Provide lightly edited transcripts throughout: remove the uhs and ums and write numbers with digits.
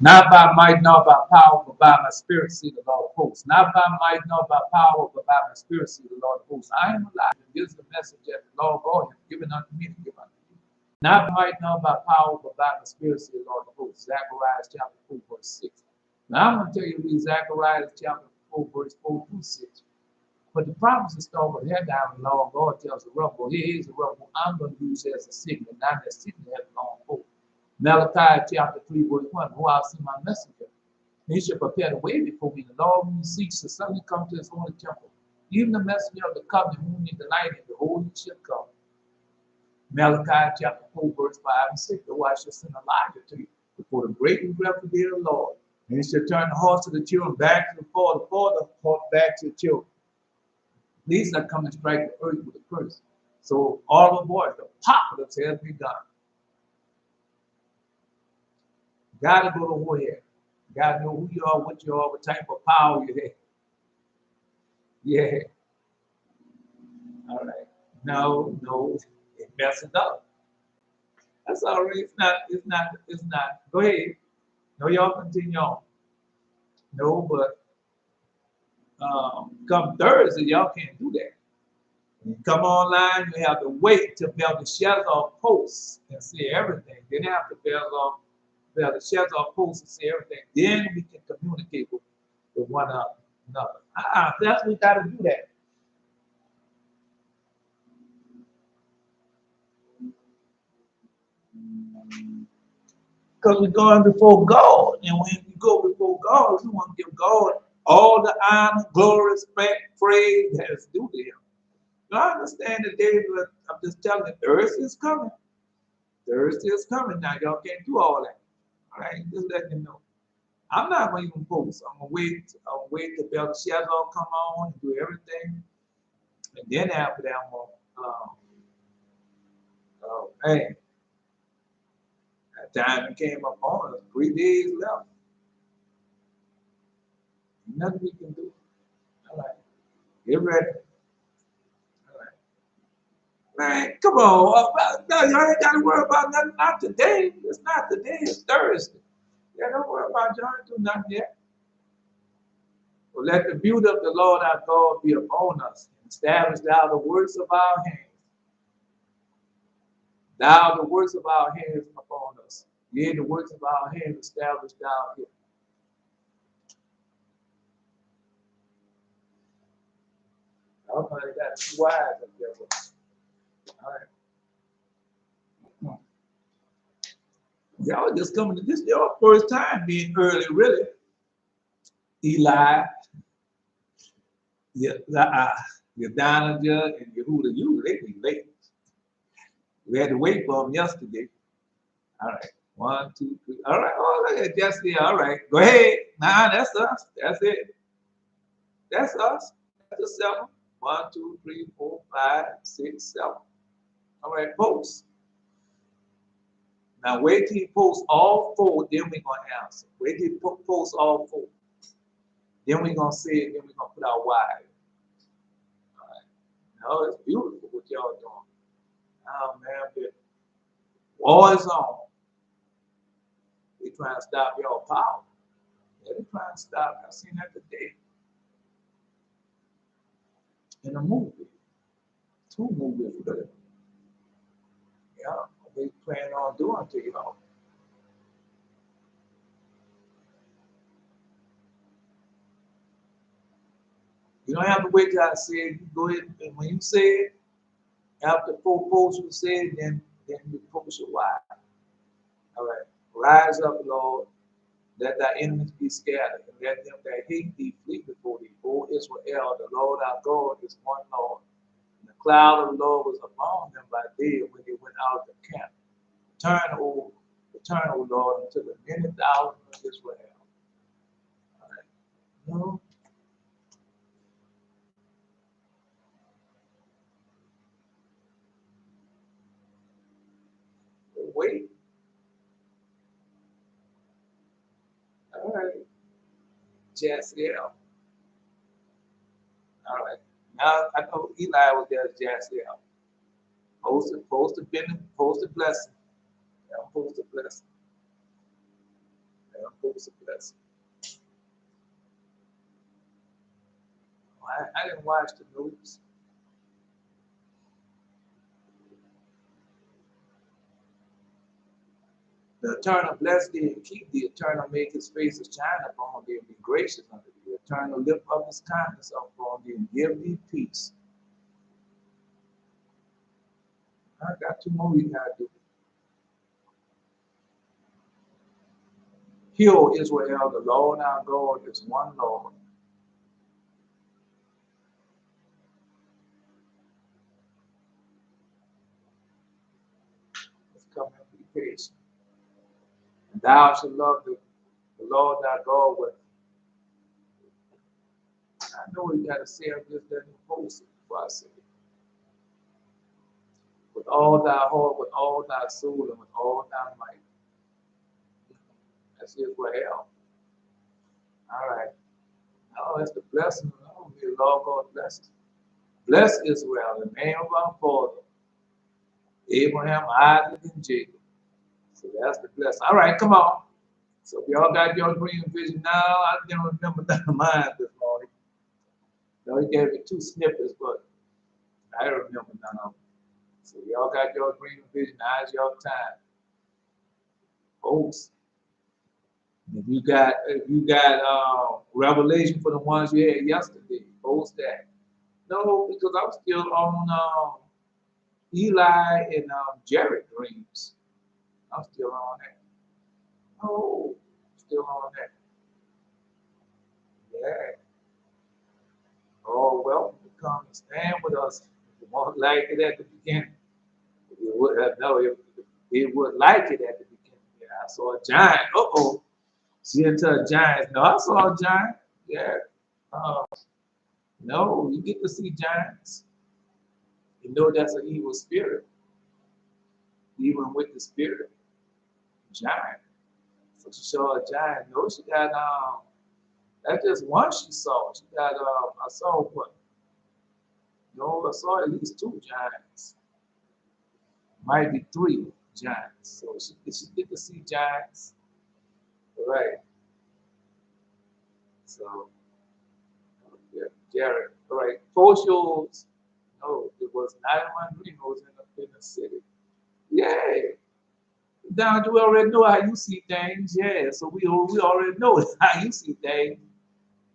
Not by might, nor by power, but by my spirit, see the Lord of hosts. Not by might, nor by power, but by my spirit, see the Lord of hosts. I am alive. This is the message that the Lord God has given unto me to give unto you. Not by might, nor by power, but by my spirit, see the Lord of hosts. Zechariah chapter 4, verse 6. Now I'm going to tell you read Zechariah chapter 4, verse 4 through 6. But the promises start with head down, the Lord God tells the rebel, here is the rebel I'm going to use as a signal. Now that signal has gone forth. Malachi chapter 3, verse 1, who I'll see my messenger. He shall prepare the way before me. The Lord whom he seeks shall suddenly come to his holy temple. Even the messenger of the covenant whom he delighted, behold, he shall come. Malachi chapter 4, verse 5 and 6, the I shall send Elijah to you before the great and dreadful day of the Lord. And he shall turn the hearts of the children back to the father heart back to the children. These are coming to strike the earth with a curse. So all the boys, the apocalypse has begun. Gotta go to war here. Gotta know who you are, what you are, what type of power you have. Yeah. All right. No, it messes up. That's all right. It's not. Go ahead. No, y'all continue on. No, but come Thursday, y'all can't do that. When you come online, you have to wait to build the shells off posts and see everything. Then you have to build the shells off posts and see everything. Then we can communicate with one another. That's we got to do that. Because we're going before God. And when we go before God, we want to give God all the honor, glory, respect, praise that is due to him. Now, I understand the day, but I'm just telling you, Thursday is coming. Thursday is coming now. Y'all can't do all that. All right, just letting you know. I'm not going to even post. I'm going to wait. I'm wait till Belshazzar come on and do everything. And then after that, I'm going to, man, that time it came up on us. 3 days left. Nothing we can do. All right. Get ready. All right. Man, come on. No, y'all ain't got to worry about nothing. Not today. It's not today. It's Thursday. Yeah, don't worry about y'all ain't do nothing yet. Well, let the beauty of the Lord our God be upon us. Establish thou the works of our hands. Thou the works of our hands upon us. Yea, the works of our hands establish thou here. Somebody got 2 eyes up there. All right. Y'all just coming to this your first time being early, really. Eli, Yadonijah, and Yehuda, they be late. We had to wait for them yesterday. All right. 1, 2, 3. All right. Oh, look at Jesse. All right. Go ahead. Nah, that's us. That's it. That's us. That's the 7. 1, 2, 3, 4, 5, 6, 7. All right, post. Now wait till you post all 4, then we're gonna answer. Wait till you post all 4. Then we're gonna say it, then we're gonna put our why. All right. No, it's beautiful what y'all doing. Oh man, the war is on. They trying to stop y'all power. Yeah, they trying to stop. I seen that today. In a movie. 2 movies really. Yeah, they plan on doing to y'all. You don't have to wait till I say it. You go ahead and when you say it, after 4 posts you say it, then you post your why. All right. Rise up, Lord. Let thy enemies be scattered, and let them that hate thee flee before thee. O Israel, the Lord our God is one Lord. And the cloud of the Lord was upon them by day when they went out of the camp. Return, O Lord, unto the many thousands of Israel. All right. No. Wait. All right. Jaziel. All right. Now I know Eli was there as Jaziel. Supposed to blessing. Yeah, supposed to blessing. Who's a blessing? I didn't watch the news. The eternal bless thee and keep thee. Eternal make his face to shine upon thee and be gracious unto thee. Eternal lift up his kindness upon thee and give thee peace. I got 2 more we gotta do. Hear, O Israel, the Lord our God is one Lord. Let's come and be patient. And thou shalt love the Lord thy God with. I know you gotta say I just doesn't post it before I say it. With all thy heart, with all thy soul, and with all thy might. That's Israel. All right. Oh, that's the blessing. Oh, may the Lord God bless us. Bless Israel, the name of our father, Abraham, Isaac, and Jacob. So that's the blessing. All right, come on. So if y'all got your dream and vision now, I don't remember none of mine this morning. No, he gave me 2 snippets, but I don't remember none of them. So y'all got your dream and vision. Now's your time. Folks, if you got revelation for the ones you had yesterday, post that. No, because I'm still on Eli and Jared dreams. I'm still on that. Oh, still on that. Yeah. Oh, welcome to come and stand with us. If you won't like it at the beginning, you would have no. If it would like it at the beginning. Yeah, I saw a giant. Uh-oh. She into a giant. No, I saw a giant. Yeah. Uh, no, you get to see giants. You know that's an evil spirit. Even with the spirit, giant. So she saw a giant. No, she got that's just one she saw. She got I saw what? No, I saw at least 2 giants. Might be 3 giants. So she get to see giants. Right. So yeah, Jared. All right. Post yours. No, it was not in my dream. It was in the city. Yeah. Down, we already know how you see things. Yeah. So we already know how you see things.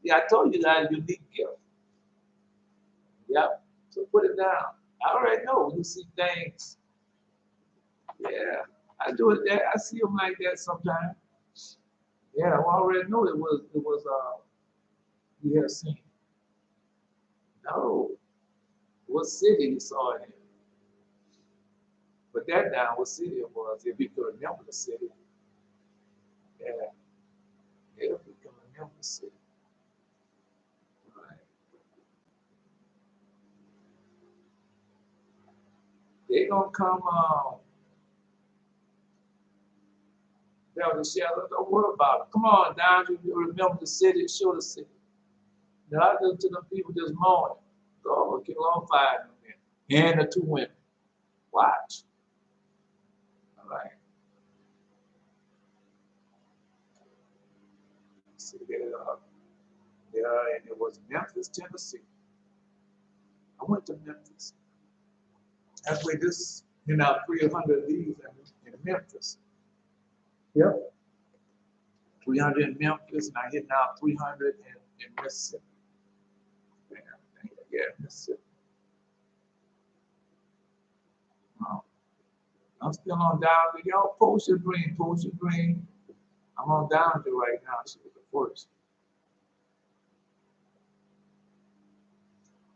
Yeah, I told you that unique gift. Yep. So put it down. I already know you see things. Yeah. I do it there. I see them like that sometimes. Yeah, I already know it was you have seen. No. What city you saw it in? Put that down, what city it was, if you could remember the city. Yeah. If you can remember the city. Right. They gonna come down the shadow. Don't worry about it. Come on down, you remember the city, show the city. Now I did to them people this morning. Go get on fire in a minute. And the 2 women. Watch. All right. See there, and it was Memphis, Tennessee. I went to Memphis. That's where this, 300 of these in Memphis. Yep. 300 in Memphis, and I hit now 300 in Mississippi. Yeah, Mississippi. I'm still on down to y'all. Post your dream, post your dream. I'm on down to right now. She was the first.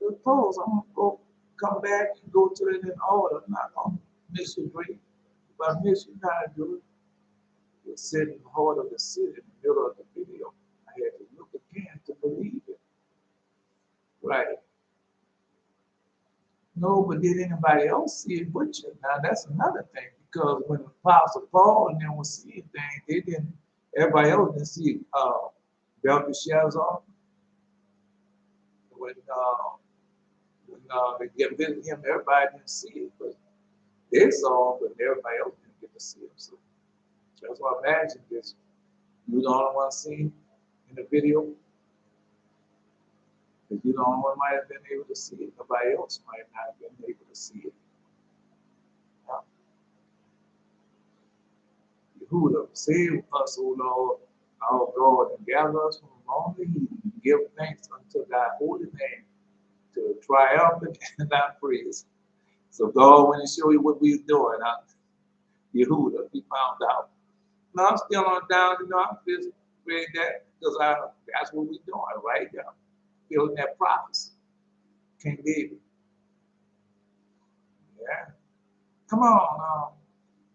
The polls, I'm gonna go come back and go to it in order. I'm not gonna miss your dream. If I miss you, how to do it? You're sitting in the heart of the city in the middle of the video. I had to look again to believe it. Right. No, but did anybody else see it but you? Now that's another thing because when Apostle Paul and them was seeing things, they didn't. Everybody else didn't see Belteshazzar when they get visit him. Everybody didn't see it, but they saw him, but everybody else didn't get to see him. So that's why I imagine this. You the only one seen in the video? Because you the only one might have been able to see it. Nobody else might not have been able to see it. Yeah. Yehuda, save us, O Lord, our God, and gather us from among the heathen. Give thanks unto thy holy name to triumphant in thy praise. So God want to show you what we're doing. Yehuda, he found out. No, I'm still on down, I'm just read that because that's what we're doing right now. Building that prophecy. King David. Yeah. Come on,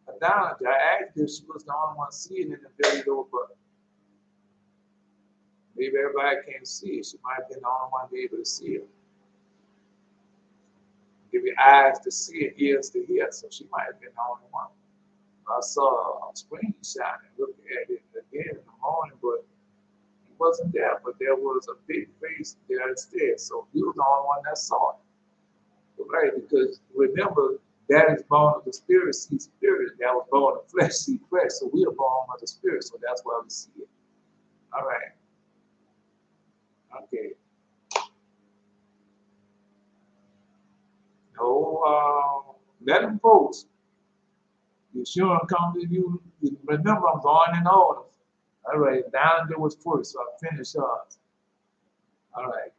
Adonijah. I asked if she was the only one seeing it in the video, but maybe everybody can't see it. She might have been the only one to be able to see it. Give you eyes to see it, ears to hear. So she might have been the only one. I saw a screenshot and looked at it again in the morning, but he wasn't there. But there was a big face there instead. So he was the only one that saw it. Right, because remember, that is born of the spirit, see spirit. That was born of flesh, see flesh. So we are born of the spirit, so that's why we see it. All right. Okay. No, let them folks. Yeshua come to you. Remember, I'm going in order. All right. Down there was first, so I finished ours. All right.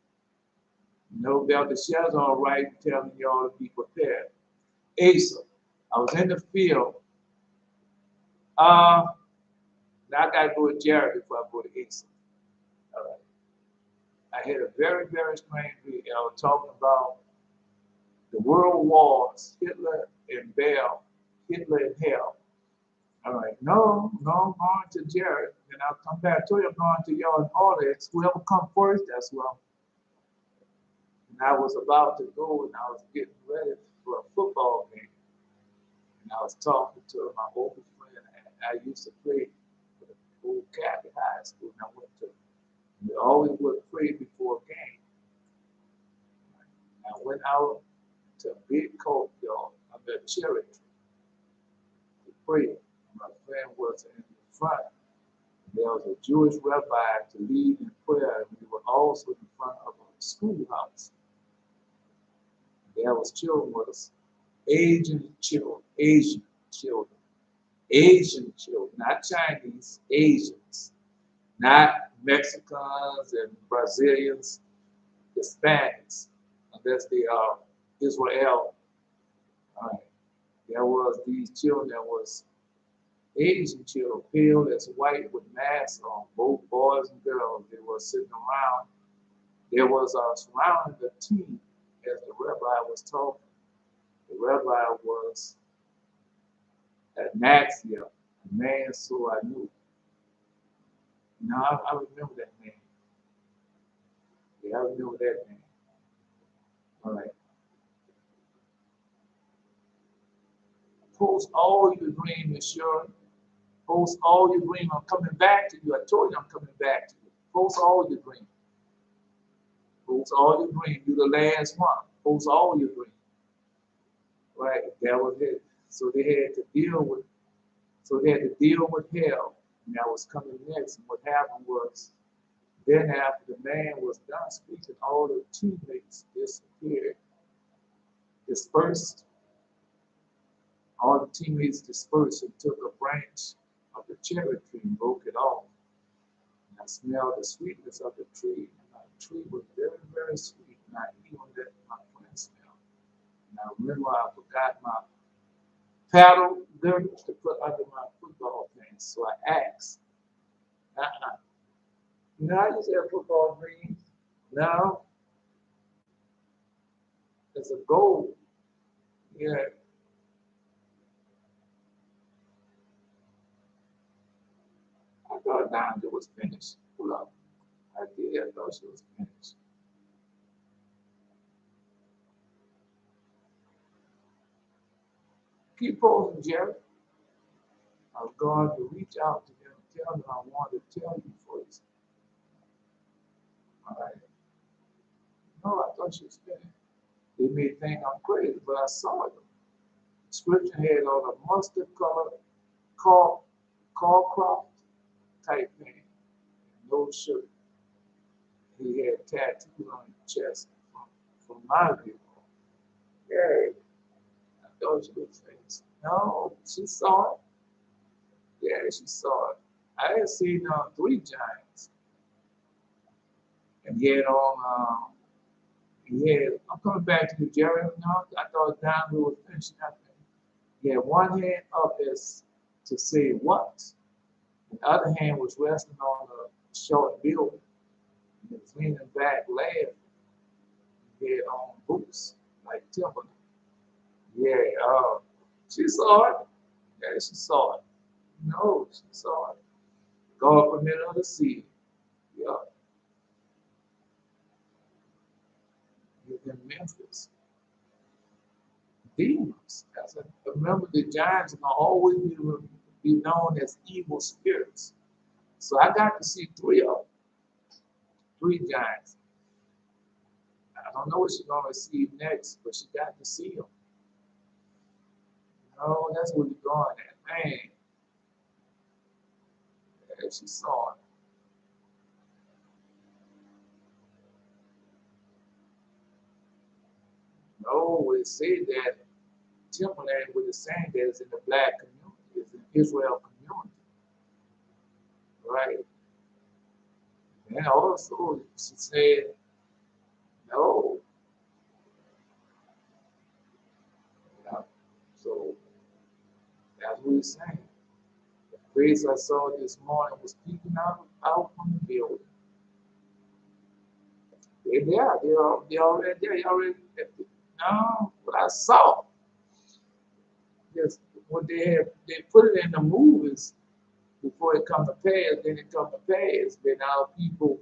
No Belteshazzar, right, telling y'all to be prepared. Asa, I was in the field. Now I got to go to Jared before I go to Asa. All right. I had a very, very strange video talking about the world wars, Hitler and Bell, Hitler and hell. All right. No, I'm going to Jared. And I'll come back. I told you I'm going to y'all in order. It's whoever come first, that's well. And I was about to go and I was getting ready for a football game. And I was talking to my old friend. I used to play for the old Catholic high school. And I went to, we always would pray before a game. I went out to a big courtyard under a cherry tree to pray. My friend was in the front. There was a Jewish rabbi to lead in prayer, and we were also in front of a schoolhouse. There was children with us, Asian children, not Chinese, Asians, not Mexicans and Brazilians, Hispanics, unless they are Israel. All right. There was these children that was Asian children, pale as white with masks on, both boys and girls. They were sitting around. There was surrounding the team as the rabbi was talking. The rabbi was at Maxia, a man so I knew. Now I remember that name. Yeah, I remember that name. All right. Post all your dreams, Monsieur. Post all your dreams. I'm coming back to you. I told you I'm coming back to you. Post all your dreams. Post all your dreams. You're the last one. Post all your dreams. Right? That was it. So they had to deal with hell. And that was coming next. And what happened was, then after the man was done speaking, all the teammates disappeared, dispersed. All the teammates dispersed and took a branch of the cherry tree and broke it off. And I smelled the sweetness of the tree. And the tree was very, very sweet. And I even let my friend smell. And I remember I forgot my paddle girdle to put under my football pants. So I asked, You know, I used to have football dreams. Now, it's a goal. Yeah. I thought Nanda was finished. Hold up. I did. I thought she was finished. Keep posting, Jerry. I was going to reach out to them and tell them I wanted to tell you first. All right. No, I thought she was finished. They may think I'm crazy, but I saw them. Scripture had on a mustard color called Crawcroft tight pants, no shirt. He had tattoos on his chest from my view. Yeah, I thought she was famous. No, she saw it. Yeah, she saw it. I had seen three giants, and he had on. I'm coming back to the Jerry. No, I thought down we was finishing up. He had one hand up as to say what. The other hand was resting on a short building. He was leaning back, laughing. He had on boots like Timberland. Yeah, she saw it. Yeah, she saw it. No, she saw it. God permitted her to see it. Yeah, he was in Memphis. Demons. Remember, the giants are going to always be known as evil spirits. So I got to see three of them, three giants. I don't know what she's going to receive next, but she got to see them. No, that's where you're going at. Man, yeah, she saw it. No, it said that Timberland was the same that is in the black community, is in Israel community, right? And also, she said, no. Yeah. So that's what he's saying. The face I saw this morning was peeking out from the building. They're there. They're already there. They already. No, what I saw. Just what they put it in the movies before it come to pass. Then it come to pass. Then our people,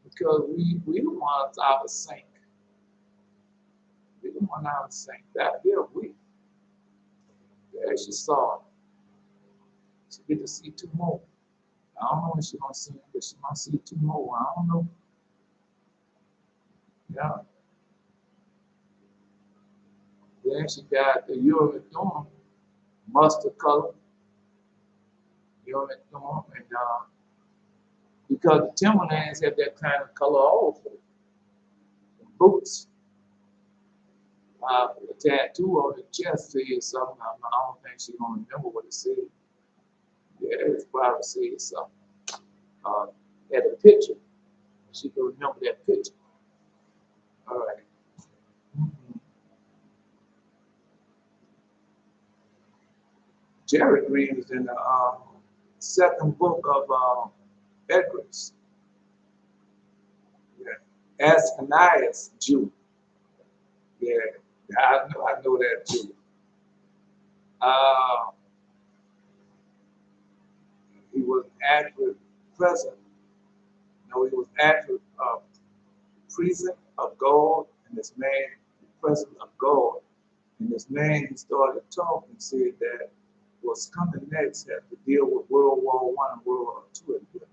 because we the ones out of sync. We the one out of sync. That yeah, we. Yeah, she saw it. She get to see two more. I don't know when she gonna see it, but she gonna see two more. I don't know. Yeah. Then she got the Urim mustard color, Urim, and because the Timberlands have that kind of color also. The boots, the tattoo on the chest says something. I don't think she's gonna remember what it said. Yeah, it's probably said something. Uh, at a picture, she can remember that picture. All right. Mm-hmm. Jerry Green is in the second book of Esdras. Yeah. Ascanias Jew. Yeah, I know that too. Uh, he was actually present. No, he was actually present of God, and this man, present of God, and this man he started talking, said that what's coming next had to deal with World War I and World War II together.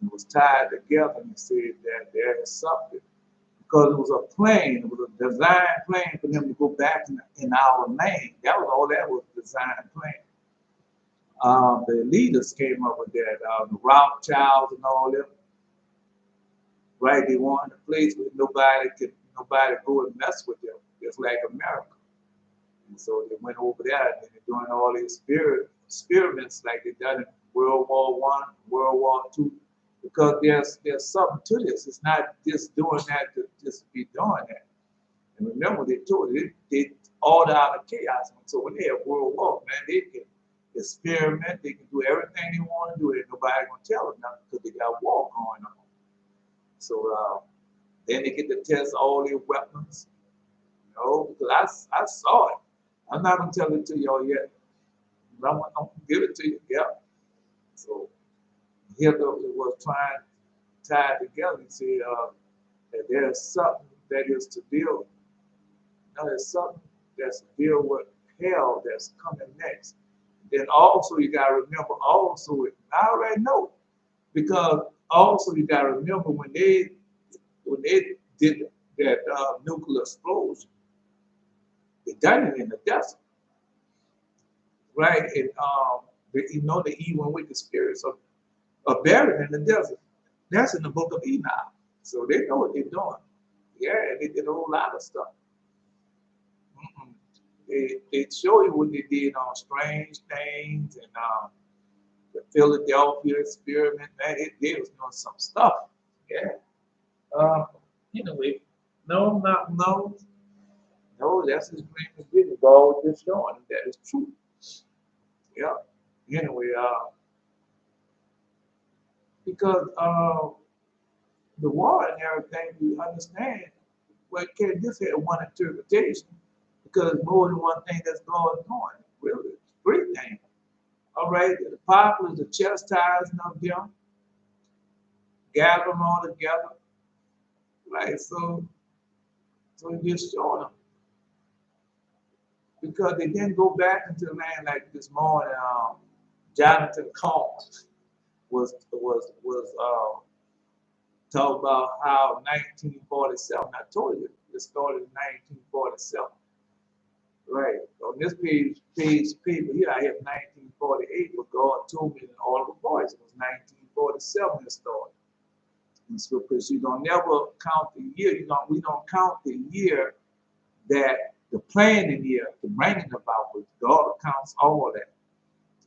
It was tied together, and he said that there is something because it was a plane, it was a designed plane for them to go back in our lane. That was all that was designed plane. The leaders came up with that, the Rothschilds and all them, right? They wanted a place where nobody go and mess with them, just like America. And so they went over there and they're doing all these experiments like they done in World War I, World War II, because there's something to this. It's not just doing that to just be doing that. And remember, they told you, they order out of chaos. So when they have World War, man, they can experiment, they can do everything they want to do, and nobody gonna tell them nothing because they got war going on. So then they get to test all their weapons, you know, because I saw it. I'm not gonna tell it to y'all yet. But I'm gonna give it to you, yeah. So Hitler was trying to tie it together. He said that there's something that is to deal. Now there's something that's to deal with hell that's coming next. Then also you gotta remember also I already know because also you gotta remember when they did that nuclear explosion, they done it in the desert, right? And You know the evil and wicked spirits are buried in the desert. That's in the book of Enoch. So they know what they're doing. Yeah, they did a whole lot of stuff. Mm-mm. They show you what they did on Strange Things and the Philadelphia experiment. Man, they was doing some stuff. Yeah. Uh, anyway, no, that's his dream is getting. God just showing that is true. Yeah. Anyway, because the war and everything, you understand, well, it can't just have one interpretation because more than one thing that's going on. Really, it's three things. All right, the apocalypse is the chastising of them, gather them all together. Right, so he just showing them because they didn't go back into the land like this morning. Jonathan Cohn was talk about how 1947. I told you it started in 1947. Right. On this page paper here, I have 1948, but God told me in all the voice it was 1947 it started. And so, because you don't never count the year, we don't count the year that the planning year, the bringing about, but God counts all of that.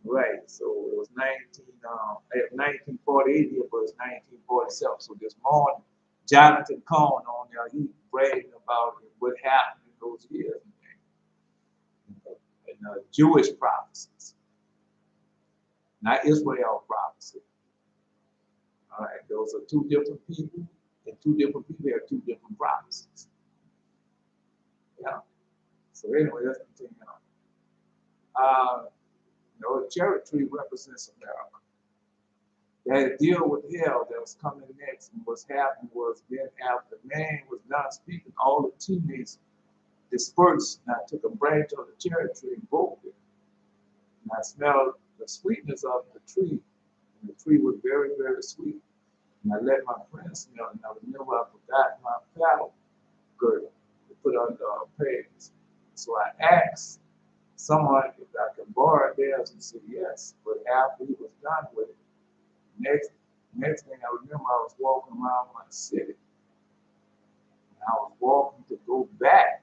Right. So it was 1948 here, but it's 1947. So this morning, Jonathan Cohn on there, he bragging about what happened in those years and Jewish prophecies, not Israel prophecy. All right, those are two different people, and two different people have two different prophecies. Yeah. So anyway, let's continue on. The cherry tree represents America. They had to deal with hell that was coming next, and what's happened was then after man was done speaking, all the teammates dispersed, and I took a branch of the cherry tree and broke it. And I smelled the sweetness of the tree, and the tree was very, very sweet. And I let my friends smell it, and I remember I forgot my paddle girdle to put under pegs. So I asked someone if I could borrow theirs, and said yes. But after he was done with it, next thing I remember, I was walking around my city, and I was walking to go back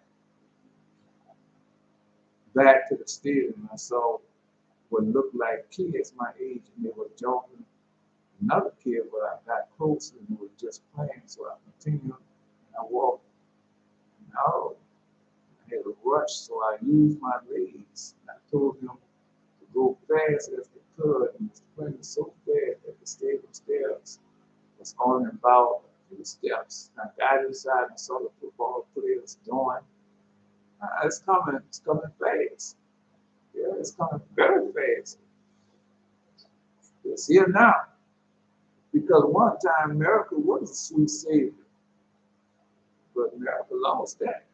to the stadium, and I saw what looked like kids my age, and they were joking. Another kid, but I got closer and we were just playing, so I continued and I walked. No, I had a rush, so I used my legs. And I told them to go fast as they could, and was playing so fast that the stadium stairs was only about 2 steps. I got inside and saw the football players doing. It's coming fast. Yeah, it's coming very fast. It's here now. Because one time America was a sweet savior, but America lost that.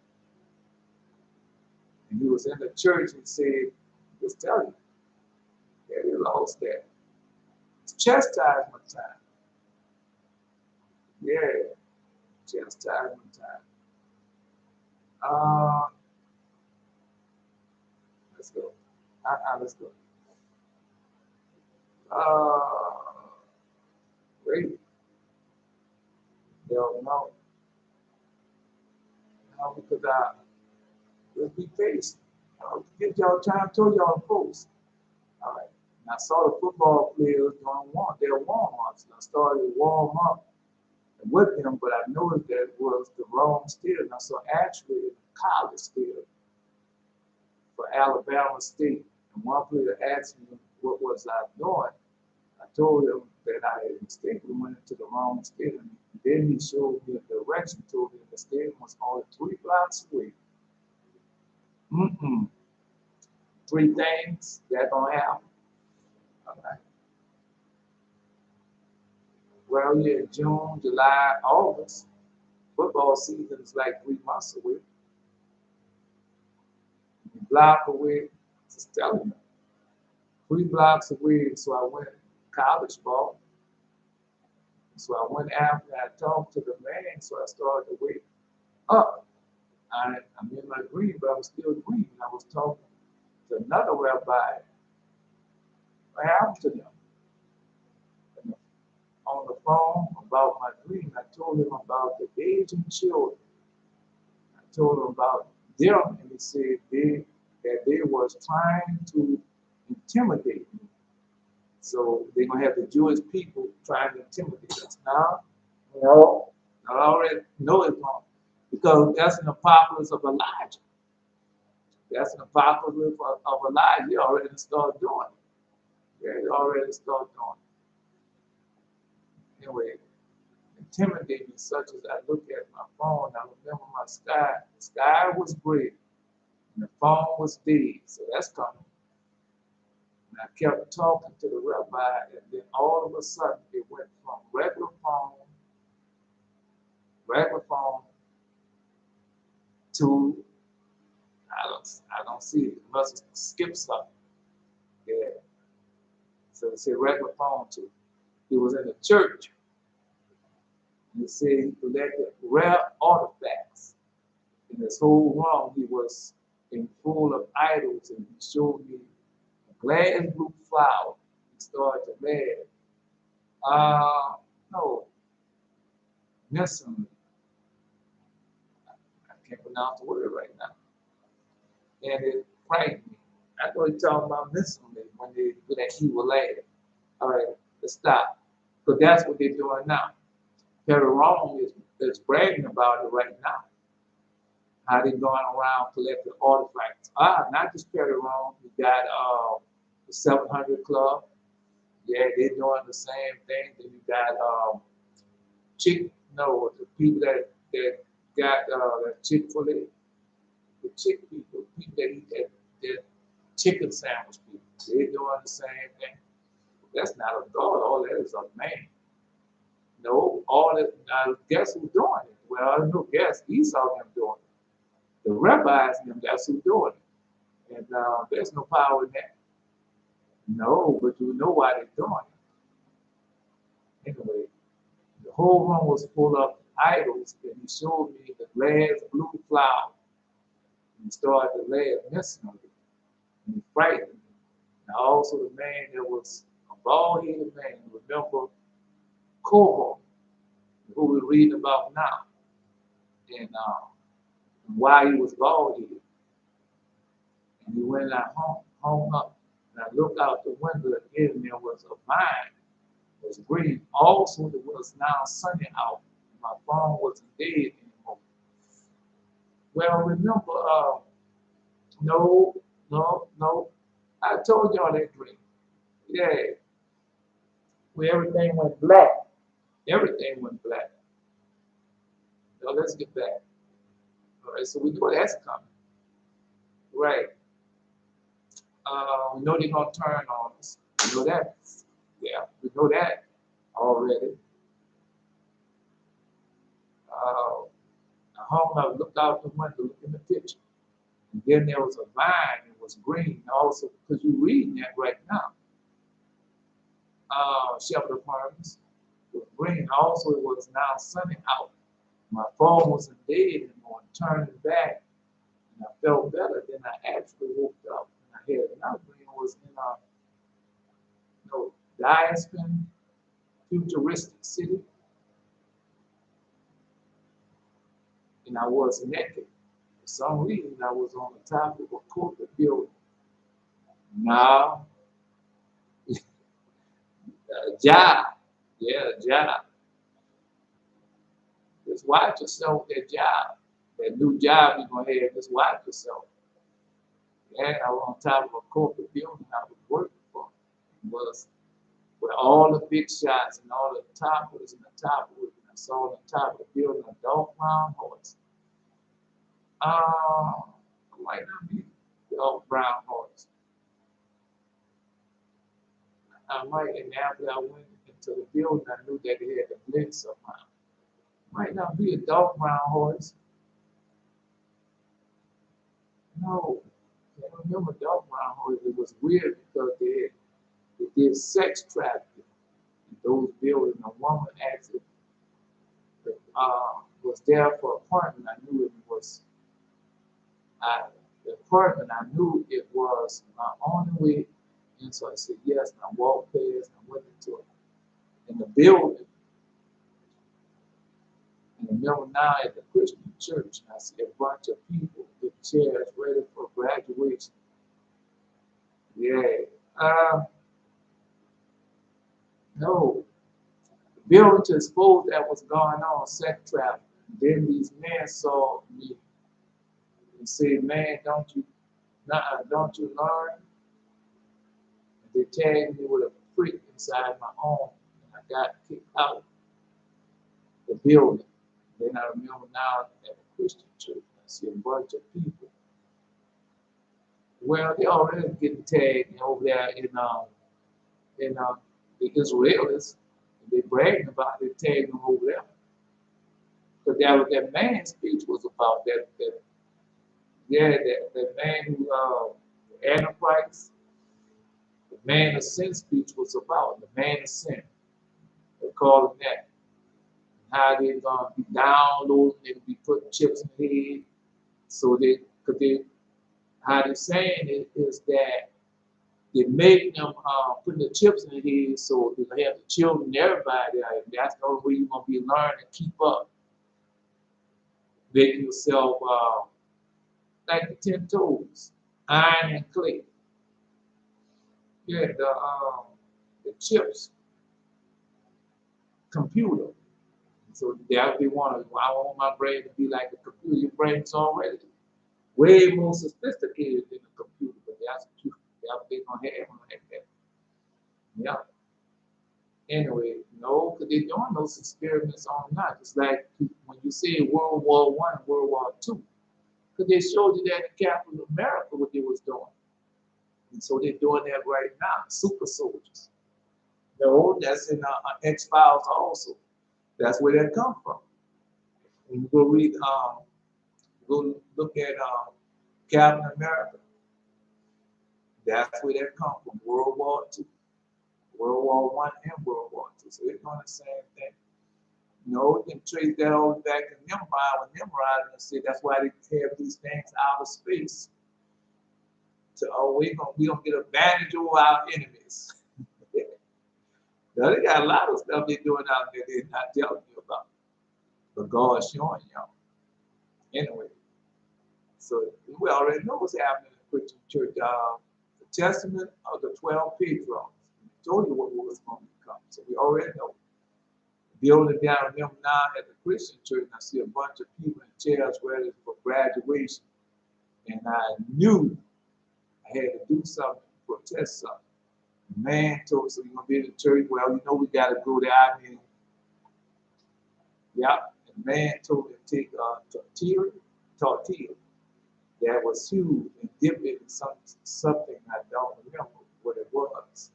And he was in the church and said, just tell you, yeah, they lost that. It's chastisement time. Yeah, chastisement time. Uh, let's go. Let's go. Wait. No, because let's be patient. Get y'all time, told y'all to post. All right. And I saw the football players doing their warm-ups, and I started to warm up with them, but I noticed that it was the wrong stadium. I saw actually a college stadium for Alabama State. And one player asked me what was I doing. I told him that I had mistakenly went into the wrong stadium. And then he showed me a direction, told me the stadium was only 3 blocks away. Mm-mm. 3 things that gonna happen. All right. Well, yeah, June, July, August. Football season is like 3 months away. A block away, just telling you. 3 blocks away, so I went college ball. So I went after I talked to the man, so I started to wake up. I'm in my dream, but I was still dreaming. I was talking to another rabbi What happened to them? And on the phone about my dream, I told him about the aging children. I told him about them, and he said they was trying to intimidate me. So they're gonna have the Jewish people trying to intimidate us. Now, no, I already know it's wrong because that's an apocalypse of Elijah. That's an apocalypse of Elijah. He already started doing it. Yeah, he already started doing it. Anyway, intimidate me such as I look at my phone. I remember my sky. The sky was gray and the phone was dead. So that's coming. And I kept talking to the rabbi, and then all of a sudden it went from regular phone to I don't see it. It must have skipped something. Yeah. So it said regular phone too. He was in the church. And he said he collected rare artifacts. In this whole room, he was in full of idols, and he showed me a glass blue flower. He started to laugh. No, Nessun. I can't pronounce the word right now. And it frightened me. I thought he talking about Nessun when they do that evil laugh. All right, let's stop. Because that's what they're doing now. Perry Rome is bragging about it right now. How they going around collecting artifacts. Not just Perry Rome. We got the 700 Club. Yeah, they're doing the same thing. Then you got the people that got that Chick-fil-A, the chick people that eat that chicken sandwich people. They're doing the same thing. That's not a God. All that is a man. No, all that. Now, guess who's doing it? Well, I don't know. Guess Esau them doing it. The rabbis and them. That's who's doing it. And there's no power in that. No, but you know why they're doing it. Anyway, the whole room was full of idols, and he showed me the glass blue flower. And he started to laugh instantly, and he frightened me. And also the man that was a bald-headed man, remember Cohort, who we're reading about now, and why he was bald-headed. And he went out home up, and I looked out the window again, and there was a vine. It was green. Also, it was now sunny out. My phone wasn't dead anymore. Well, remember, no. I told y'all that dream. Yeah, where everything went black. Everything went black. Now let's get back. All right, so we know that's coming. Right. We know they're gonna turn on us. We know that. Yeah, we know that already. I hung up, looked out the window, looked in the picture. And then there was a vine, it was green also, because you're reading that right now. Shepherd Apartments was green. Also, it was now sunny out. My phone wasn't dead anymore. I turned it back, and I felt better. Then I actually woke up, and I had another dream. Was in Diaspin, futuristic city, and I was naked. For some reason, I was on the top of a corporate building. Now, job, yeah, job. Just watch yourself that job, that new job you're gonna have. Just watch yourself. Yeah, I was on top of a corporate building I was working for. It was where all the big shots and all the toppers and the toppers. And I saw on the top of the building a dark brown horse. Might not be dark brown horse. I might, and after I went into the building, I knew that it had a blend somehow. Might not be a dark brown horse. No, I can't remember dark brown horse. It was weird because they did sex trafficking in those buildings. A woman actually was there for an appointment. I knew it was the apartment. I knew it was my only way And so I said, yes, and I walked past and I went into it. In the building, and I remember now at the Christian church, and I see a bunch of people with chairs ready for graduation. Yeah. No. The building to expose that was going on, sex trafficking. Then these men saw me and said, man, don't you learn? And they tagged me with a prick inside my arm, and I got kicked out the building. Then I remember now at a Christian church, I see a bunch of people. Well, they already getting tagged over there in the Israelis. They bragging about it, tagging them over there. But that was that man's speech was about that man who Antichrist, the man of sin speech was about the man of sin. They call him that. How they're gonna be downloading, they're gonna be putting chips in the head. So how they're saying it is that they're making them putting the chips in the head so they have the children and everybody there. That's the only way you're gonna be learning to keep up. Making yourself like the 10 toes, iron and clay. Yeah, the chips, computer. So that they want to. I want my brain to be like a computer. Your brain's already way more sophisticated than a computer, but that's what they're gonna have like that. Yeah. Anyway, no, because they're doing those experiments on not just like when you say World War I, World War II, because they showed you that in Capital America what they was doing, and so they're doing that right now. Super soldiers. No, that's in X Files also. That's where that come from. When you go read, go look at Captain America. That's where that come from. World War II, World War One, and World War II. So they're doing the same thing. You know, you can trace that all back to Nimrod. When Nimrod said that's why they have these things out of space. So we gonna get advantage over our enemies. Now they got a lot of stuff they're doing out there they're not telling you about. But God's showing y'all. Anyway, so we already know what's happening in the Christian church. The Testament of the 12 Patriarchs told you what was going to come. So we already know. Building down, remember now at the Christian church, I see a bunch of people in chairs ready for graduation. And I knew I had to do something, protest something. The man told me, so you're going to be in the church? Well, you know we got to go there. I mean, yeah. And the man told me to take tortilla that was huge and dip it in something I don't remember what it was.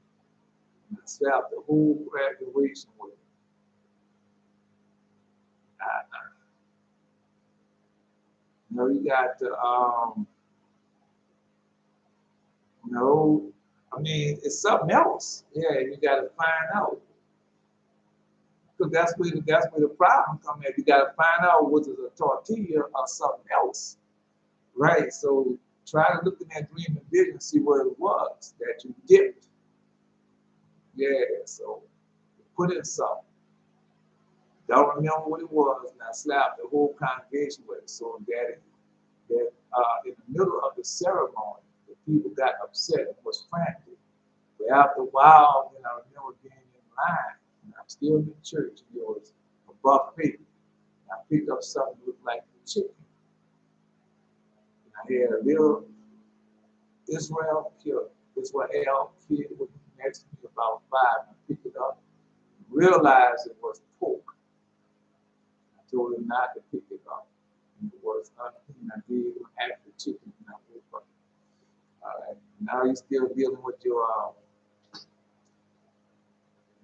And I slapped the whole graduation with it. You know, you got to, no, I mean, it's something else. Yeah, you got to find out. Because that's where the problem comes in. You got to find out whether it's a tortilla or something else. Right? So try to look in that dream and vision, see what it was that you dipped. Yeah, so put in something. Don't remember what it was, and I slapped the whole congregation with it. So that in the middle of the ceremony, the people got upset and was frantic. But after a while, then I remember being in line, and I'm still in the church, and there was a buffet. And I picked up something that looked like chicken. And I had a little Israel kid was next to me about 5, and I picked it up, realized it was pork. I told him not to pick it up. And it was unclean. I gave him half the chicken and I woke up. All right. Now you're still dealing with your,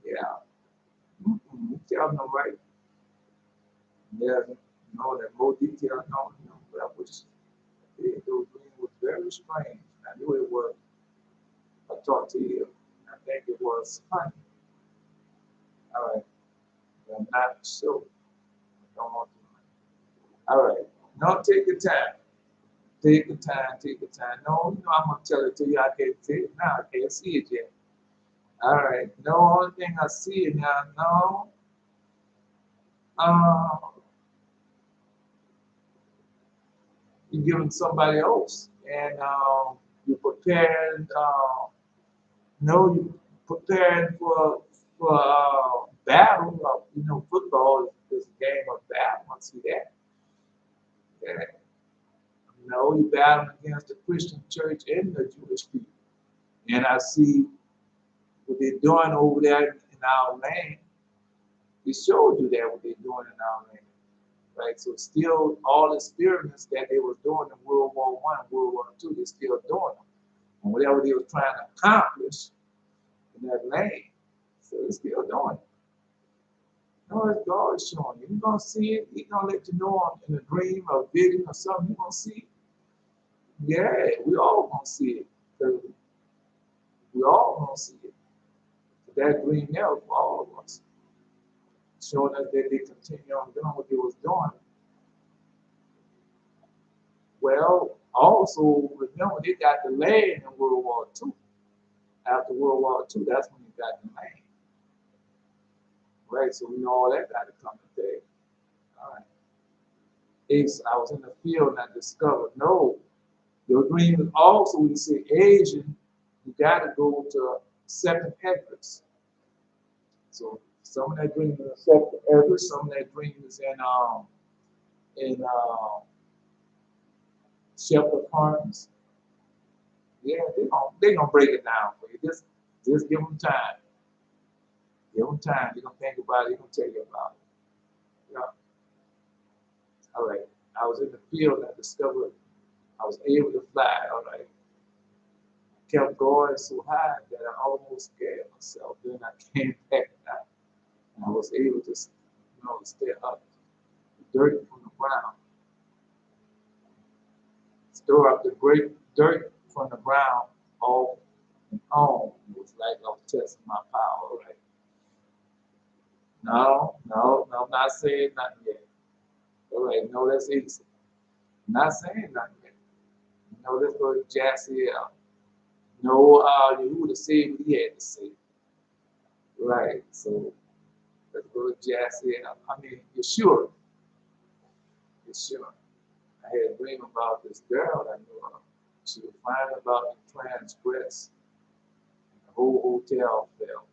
you telling them right. There's that more detail, but I was, those dreams was very strange. I knew it was a tortilla. I think it was honey. All right. I'm not sure. I don't want to. All right. Now take your time. Take the time, take the time. No, you know, I'm gonna tell it to you. I can't see it now. I can't see it yet. All right. No, only thing I see it now. No. Uh, you're giving somebody else, and you're preparing. No, you preparing for battle. You know, football is a game of battle. I see that. Yeah. No, you battling against the Christian church and the Jewish people. And I see what they're doing over there in our land. It showed you that what they're doing in our land. Right? So still all the experiments that they were doing in World War I and World War II, they're still doing them. And whatever they were trying to accomplish in that land, so they're still doing it. No, it's God showing you. You're gonna see it, He's gonna let you know in a dream or vision or something, you're gonna see it. Yeah, we all gonna see it. 'Cause we all gonna see it. That dream there for all of us, showing us that they continue on doing what they was doing. Well, also remember they got the land in World War II. After World War II, that's when they got the land. Right? So we know all that got to come to play. All right. I was in the field and I discovered no. Your dream is also when you say Asian, you got to go to second address. So some of that dream is in second address, some of that dream is in Shepherd Farms. Yeah, they gonna break it down for you. Just give them time. Give them time. They're gonna think about it. They're gonna tell you about it. Yeah. All right. I was in the field and I discovered I was able to fly. All right. Kept going so high that I almost scared myself. Then I came back down. And I was able to, stay up. The dirt from the ground. Store up the great dirt from the ground off and on. It was like I was testing my power. Right. No, I'm not saying nothing yet. All right, no, that's easy. I'm not saying nothing yet. No, let's go to Jassiel. No, you would have said what he had to say. Right, so let's go to Jassiel. I mean, you're sure. You're sure. I had a dream about this girl I knew of. She was finally about to transgress. The whole hotel fell.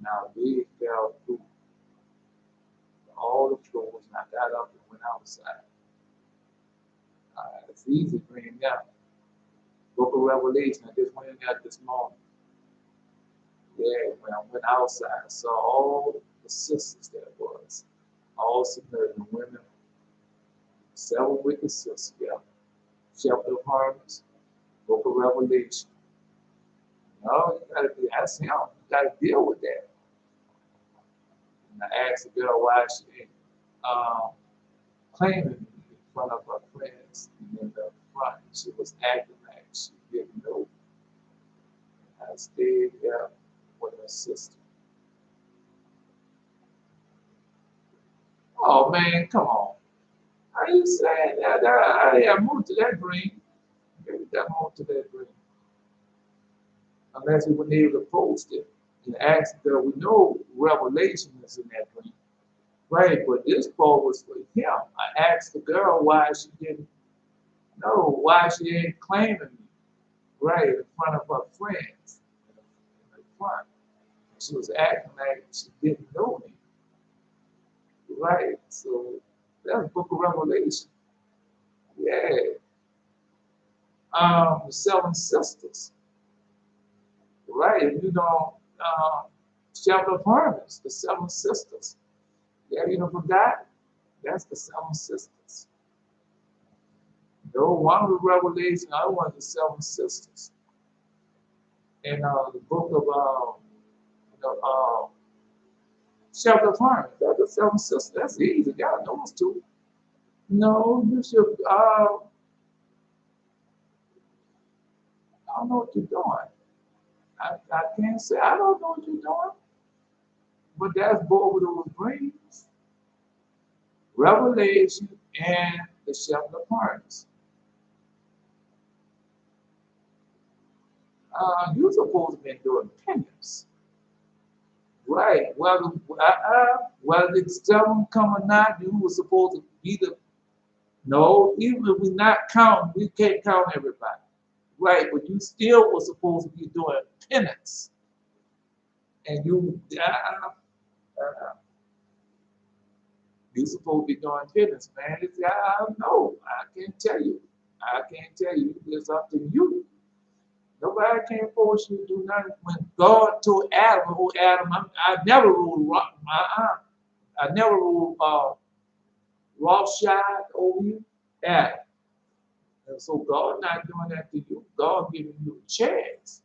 Now, we fell through all the floors, and I got up and went outside. It's easy to bring down. Book of Revelation, I just went in there this morning. Yeah, when I went outside, I saw all the sisters there was. All Samaritan women, 7 wicked sisters, yeah. Shepherd of Harvest, Book of Revelation. No, you gotta be, that's him. You gotta deal with that. And I asked the girl why she ain't claiming me in front of her friends. And in the front, she was acting like she didn't know. I stayed there with her sister. Oh man, come on. Are you saying that? I moved to that dream. Maybe that moved to that dream. Unless we were able to post it and ask her, we know Revelation is in that dream. Right, but this part was for him. I asked the girl why she didn't know, why she ain't claiming me. Right, in front of her friends. In the front. She was acting like she didn't know me. Right, so that's Book of Revelation. Yeah. The 7 sisters. Right, if you don't, Shepherd of Hermas, the 7 sisters. Yeah, you don't forgot? That's the 7 sisters. No, one was Revelation, the other one is the 7 sisters. And the book of Shepherd of Hermas, that's the 7 sisters. That's easy. God knows too. No, you should. I don't know what you're doing. I can't say I don't know what you're doing. But that's both of those dreams. Revelation and the Shepard parties. You're supposed to be doing penance. Right. Whether it's seven come or not, you were supposed to be the no, even if we're not counting, we can't count everybody. Right, but you still were supposed to be doing penance. And you supposed to be doing penance, man. I don't know. I can't tell you. I can't tell you. It's up to you. Nobody can force you to do nothing. When God told Adam, oh Adam, I never ruled I never ruled roughshod over you, Adam. And so God not doing that to you. God giving you a chance.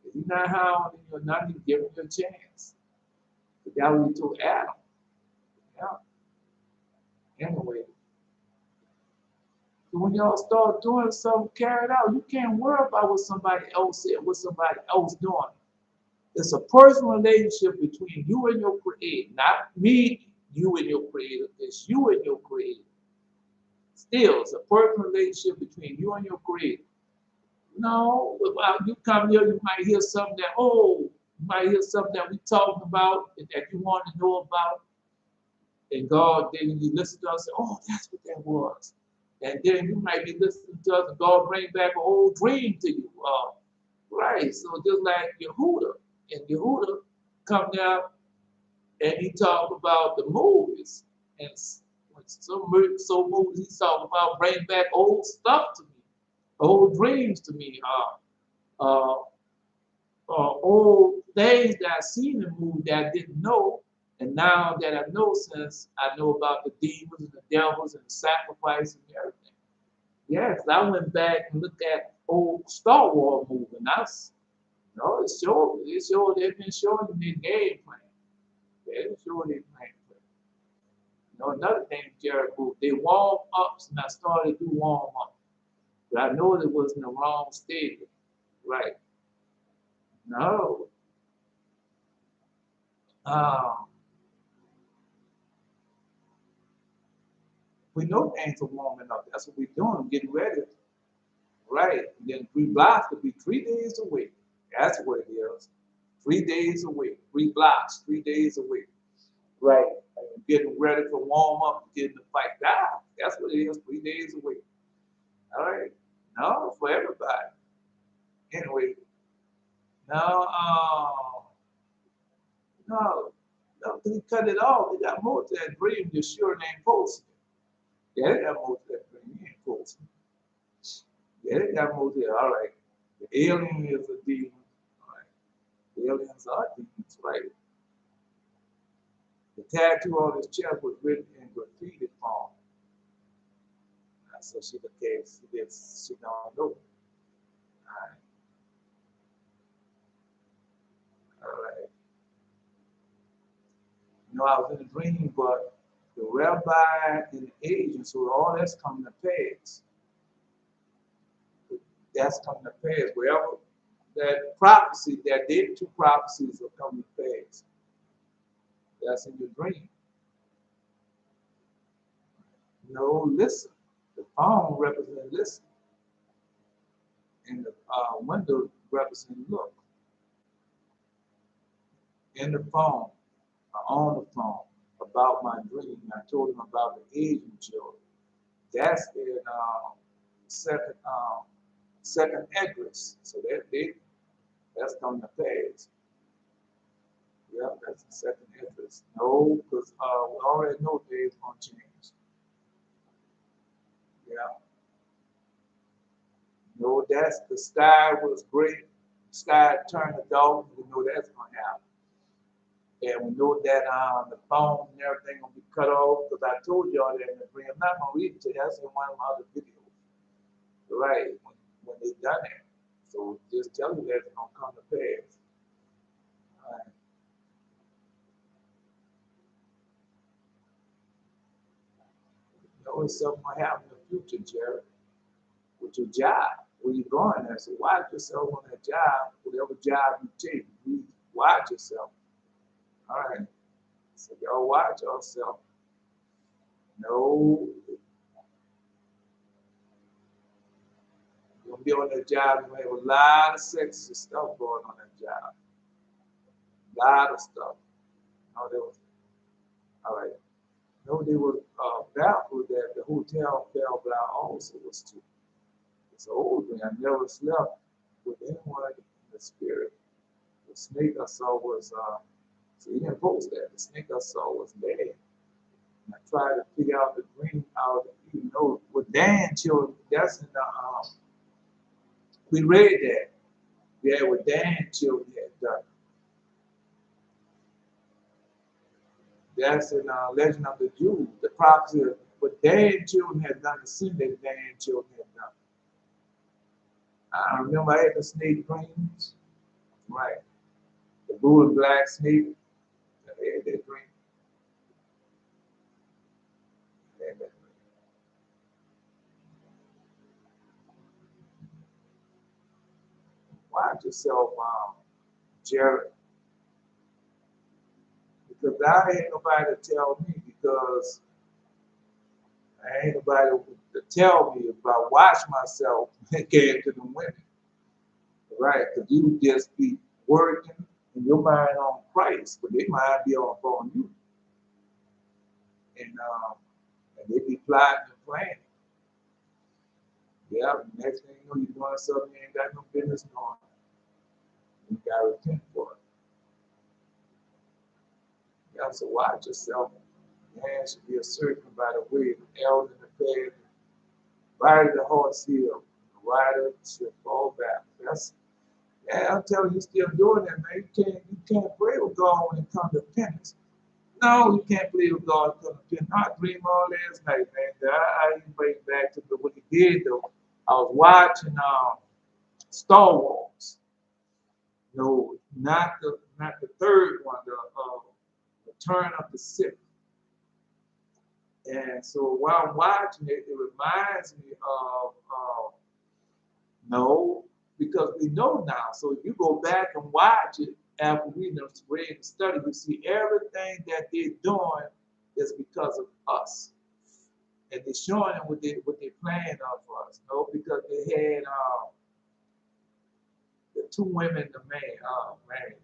If you're not hounding you or nothing, He's giving you a chance. But that was He told Adam. Yeah. Anyway, so when y'all start doing something, carry it out. You can't worry about what somebody else said, what somebody else doing. It's a personal relationship between you and your creator, not me, you and your creator. It's you and your creator. Still, it's a personal relationship between you and your creator. No, you come here, you might hear something that we talking about that you want to know about. And God, then you listen to us and say, oh, that's what that was. And then you might be listening to us and God bring back a whole dream to you. Right. So just like Yehuda, and Yehuda come down and he talked about the movies. And some movies he's talking about bring back old stuff to me, old dreams to me, old things that I seen in the movie that I didn't know. And now that I know, since I know about the demons and the devils and the sacrifice and everything. Yes, I went back and looked at old Star Wars movie, and it's sure they've been showing me the game plan. They're sure they plan for it. Another thing, Jared moved, they warm ups, and I started to do warm up. But I know it was in the wrong state. Right. No. We know things are warming up. That's what we're doing, getting ready. Right. And then 3 blocks could be 3 days away. That's what it is. 3 days away. 3 blocks, 3 days away. Right. And getting ready to warm up, getting the fight down. That's what it is, 3 days away. All right. No, for everybody. Anyway. No, they cut it off. They got more to that dream. You sure ain't posting. Yeah, they got more to that dream. You ain't posting. Yeah, they got more there. All right. The alien is a demon. All right. The aliens are demons, right? The tattoo on his chest was written in graffiti form. So she became, she don't know. All right. I was in a dream, but the rabbi and the agent, so all that's coming to pass. That's coming to pass. Wherever that prophecy, that did 2 prophecies are coming to pass. That's in your dream. Listen. The phone represents listen. And the window represents look. In the phone, on the phone, about my dream. I told him about the Asian children. That's in second address. So that's coming to pass. Yeah, that's the second address. No, because we already know days gonna change. Yeah. That's the sky was great. Sky turned to dark. We know that's gonna happen. And we know that the phone and everything will be cut off, because I told y'all that in the dream. I'm not going to read it to you. That's in one of my other videos. Right, when they done it. So just tell you that it's going to come to pass. All right. It's something going to happen in the future, Jared, with your job. Where you going there? So watch yourself on that job, whatever job you take. Watch yourself. All right. So y'all watch yourself. be on that job, you have a lot of sexy stuff going on that job. A lot of stuff. No, there was, all right. No, they were baffled that the hotel fell down also was too. It's an old thing. I never slept with anyone in the spirit. The snake I saw was, so he didn't post that. The snake I saw was dead. And I tried to figure out the dream out, you know, with Dan children, that's in the, we read that. Yeah, with Dan children had done. That's in Legend of the Jews, the prophecy of what Dan children had done, the sin that Dan children had done. I remember I had the snake dreams, right? The blue and black snake, I had that dream. I had that dream. Watch yourself, Jared, because I ain't nobody to tell me, because I ain't nobody to tell me if I watch myself and came to the women, right? Because you just be working and your mind on Christ, but their mind be on you, and they be plotting and planning. Yeah, next thing you know, you're doing something you ain't got no business doing. You gotta repent for it. You have to watch yourself. Man should be a certain by the way, the elder in the bed, rider the horse heel, the rider should fall back. That's, yeah, I'm telling you, still doing that, man. You can't pray with God when it comes to penance. No, you can't play with God when it comes to penance. I dreamed all last night, man. I didn't bring back to what he did though. I was watching Star Wars. No, not the third one, the Return of the Sith. And so while I'm watching it, it reminds me of no, because we know now. So if you go back and watch it after we read and study, you see everything that they're doing is because of us. And they're showing them what they planned on for us. No, because they had the two women, the man, oh man,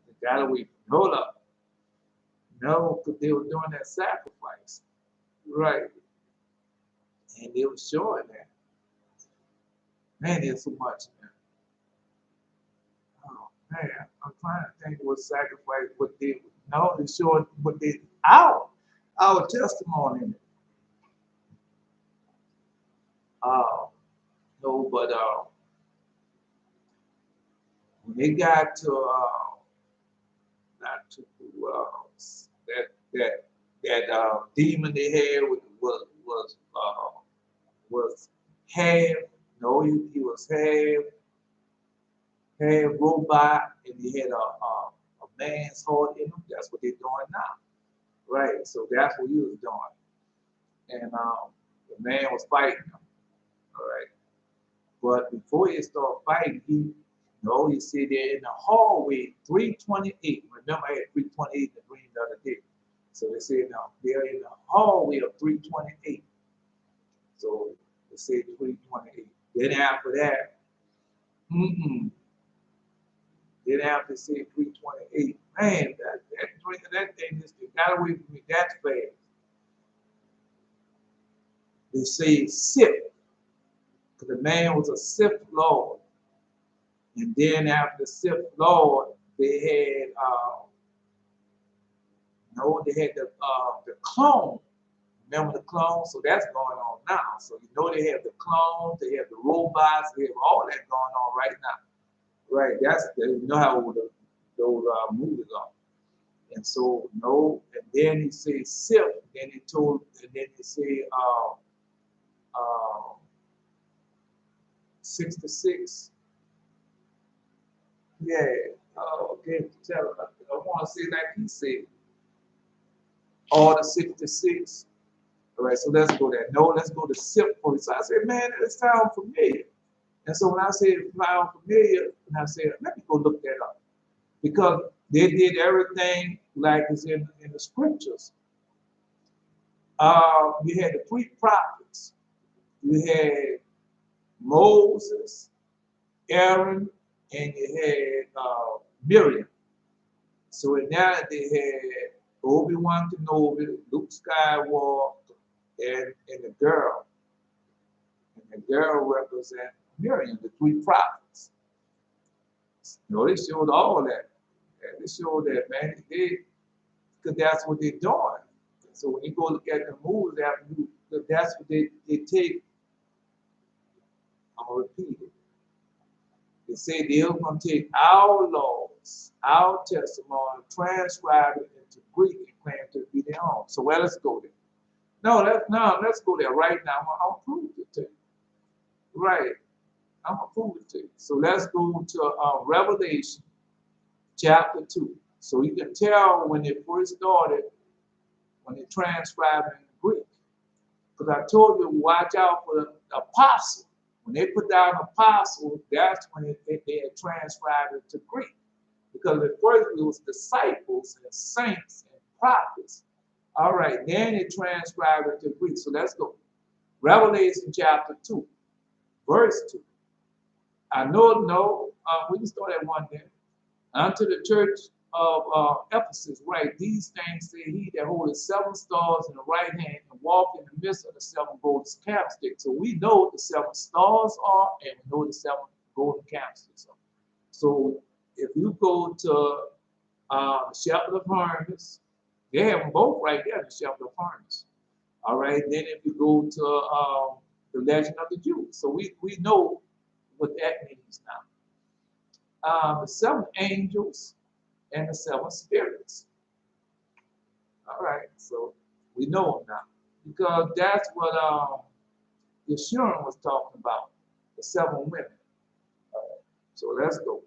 they got away. Hold up. No, because they were doing that sacrifice. Right. And they were showing that. Man, there's so much, man. Oh man, I'm trying to think what sacrifice, what they no, they showing what they our testimony in it. No, but when they got to not to that demon they had was half, no, he was half robot, and he had a man's heart in him. That's what they're doing now, right? So that's what he was doing, and the man was fighting him, all right. But before he started fighting, he said they're in the hallway 328. Remember, I had 328 in the dream the other day. So they said now they're in the hallway of 328. So they said 328. Then after that, then after they said 328, man, that thing just got away from me that fast. They say Sith, because the man was a Sith Lord. And then after the Sith Lord, they had the clone. Remember the clone? So that's going on now. So you know they have the clones, they have the robots, they have all that going on right now. Right? You know how old those movies are. And so and then he said Sith, and then he said 66. Yeah. Okay, tell him. I want to say like he said. All the 66. All right, so let's go there. No, let's go to Sith first. So I said, man, it sounds familiar. And so when I said it sounds familiar, and I said, let me go look that up. Because they did everything like it's in the scriptures. You had the three prophets. You had Moses, Aaron, and you had Miriam. So in that they had Obi-Wan Kenobi, Luke Skywalker, and the girl. And the girl represents Miriam, the three prophets. You know, they showed all that. And they showed that, man, because that's what they're doing. So when you go look at the movies, that's what they take. I'm going to repeat it. They say they're going to take our laws, our testimony, transcribe it into Greek and claim to be their own. So well, let's go there. Let's go there right now. I'll prove it to you. Right. I'm going to prove it to you. So let's go to Revelation chapter 2. So you can tell when they first started, when they transcribed it in Greek. Because I told you, watch out for the apostle. When they put down apostle, that's when they had transcribed it to Greek. Because at first it was disciples and saints and prophets. All right, then they transcribed it to Greek. So let's go. Revelation chapter 2, verse 2. I know, we can start at 1 there. Unto the church of Ephesus, right? These things say he that holdeth 7 stars in the right hand and walk in the midst of the 7 golden candlesticks. So we know what the 7 stars are, and we know the 7 golden candlesticks are. So if you go to the Shepherd of Hermas, they have them both right there, the Shepherd of Hermas. All right, then if you go to the Legend of the Jews, so we know what that means now. The 7 angels and the 7 spirits. All right, so we know them now. Because that's what Yeshua was talking about, the 7 women. So let's go.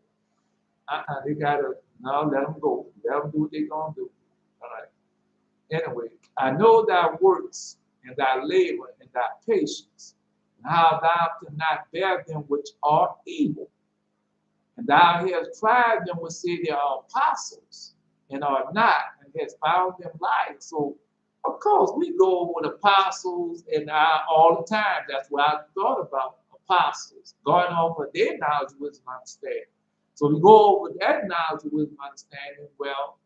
They gotta, now let them go. Let them do what they're gonna do. All right. Anyway, I know thy works and thy labor and thy patience, and how thou cannot bear them which are evil. And thou hast tried them which say they are apostles and are not, and hast found them lying. So, of course, we go over the apostles and all the time. That's what I thought about apostles, going off of their knowledge, wisdom, understanding. So we go over that knowledge, wisdom, understanding. Well,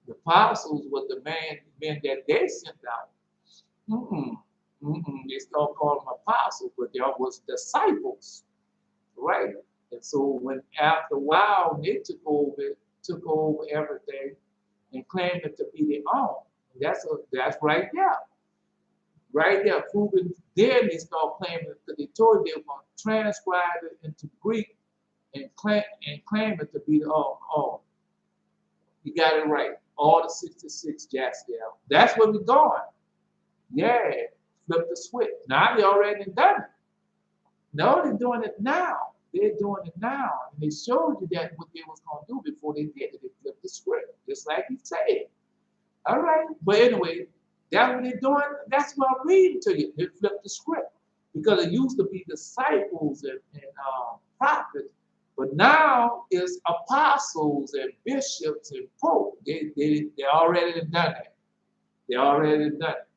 the apostles were the men that they sent out. They start calling them apostles, but there was disciples. Right? And so when after a while they took over everything and claimed it to be their own. That's right there. Right there, proving then they start claiming it because they told they were going to transcribe it into Greek and claim it to be their own. You got it right. All the 66 jacks there. That's where we're going. Yeah. Flip the switch. Now they already done it. No, they're doing it now. They're doing it now. And they showed you that what they was going to do before they did it. They flipped the script, just like he said. All right. But anyway, that's what they're doing. That's what I'm reading to you. They flipped the script. Because it used to be disciples and prophets. But now it's apostles and bishops and popes. They already done that. They already done it.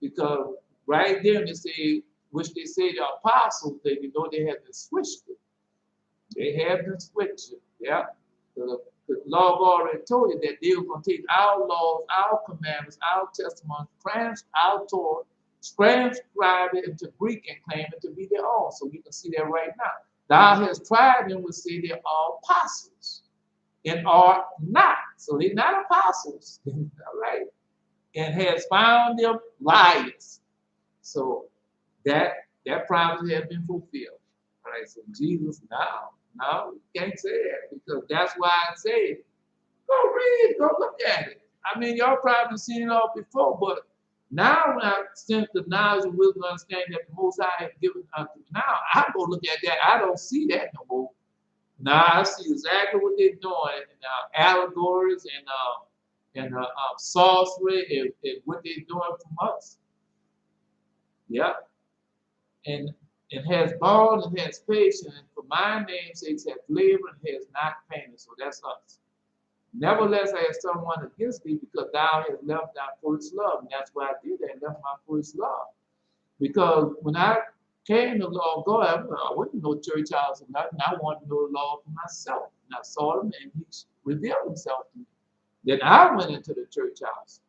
Because right there they say, which they say the apostles, they know they have to switch it. They have to switch it. Yeah. The Lord already told you that they were going to take our laws, our commandments, our testimonies, our Torah, transcribe it into Greek and claim it to be their own. So you can see that right now. Thou hast tried them, will say they are apostles and are not. So they're not apostles. All right. And has found them liars. So that prophecy has been fulfilled. All right, so Jesus now you can't say that because that's why I say, go read, go look at it. I mean, y'all probably seen it all before, but now when I sense the knowledge and wisdom and understanding that the Most High has given unto me, now I go look at that. I don't see that no more. Now I see exactly what they're doing, and allegories and sorcery and what they're doing from us. Yeah. And has borne and has patience, and for my name's sake has labored and has not fainted. So that's us. Nevertheless, I have someone against thee because thou hast left thy first love. And that's why I did that, left my first love. Because when I came to Lord God, I went to no church house or nothing. I wanted to know the Lord for myself. And I saw him and he revealed himself to me. Then I went into the church house.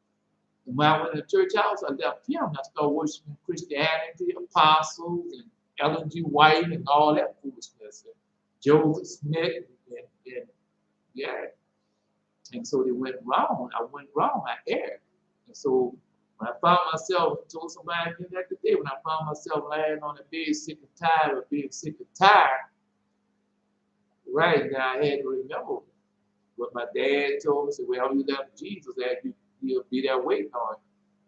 And when I went to the church house, I left him. I started worshiping Christianity, apostles, and Ellen G. White, and all that foolishness. And Joseph Smith, and yeah. And so they went wrong. I went wrong. I erred. And so when I found myself, I told somebody that day, when I found myself laying on the bed, sick and tired of being sick and tired, right now I had to remember what my dad told me. Said, well, you left Jesus, and you'll be there waiting on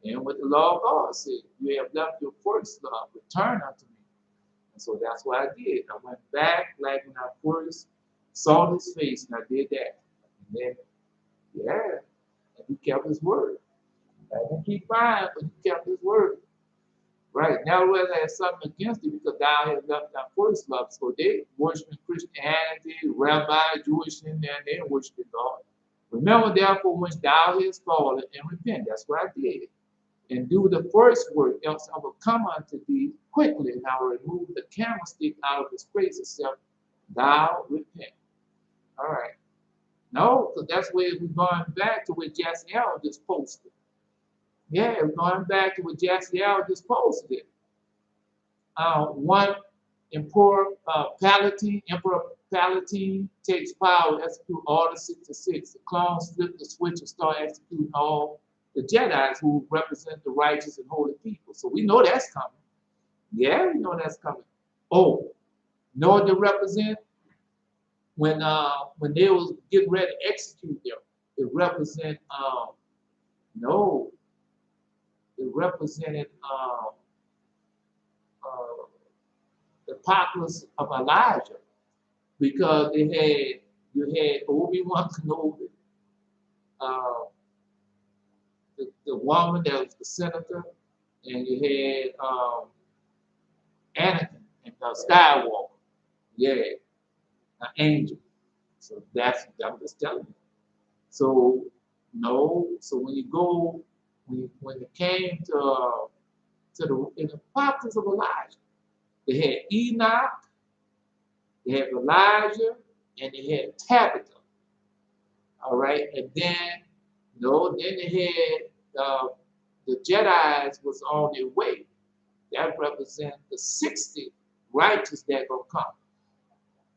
you. And what the Lord God said, you have left your first love, return unto me. And so that's what I did. I went back like when I first saw his face, and I did that. And then, yeah, and he kept his word. I didn't keep crying, but he kept his word. Right. Now, whether I had something against it because thou had left thy first love. So they worshiping Christianity, rabbi, Jewish, and they worshiping God. Remember, therefore, when thou hast fallen and repent. That's what I did. And do the first work, else I will come unto thee quickly, and I will remove the candlestick out of his place, except thou repent. All right. No, because that's where we're going back to what Jaciel just posted. Yeah, we're going back to what Jaciel just posted. One Emperor Palatine takes power to execute Order 66. The clones flip the switch and start executing all the Jedi's who represent the righteous and holy people. So we know that's coming. Yeah, we know that's coming. Oh, know what they represent? When they was getting ready to execute them, it represent no, it represented the apocalypse of Elijah, because you had Obi-Wan Kenobi, the woman that was the senator, and you had Anakin and Skywalker, yeah, an angel. So I'm just telling you. So no, so when you go, when it came to the apocalypse of Elijah, they had Enoch, they had Elijah, and they had Tabitha. All right, and then then they had the Jedi's was on their way. That represents the 60 righteous that gonna come.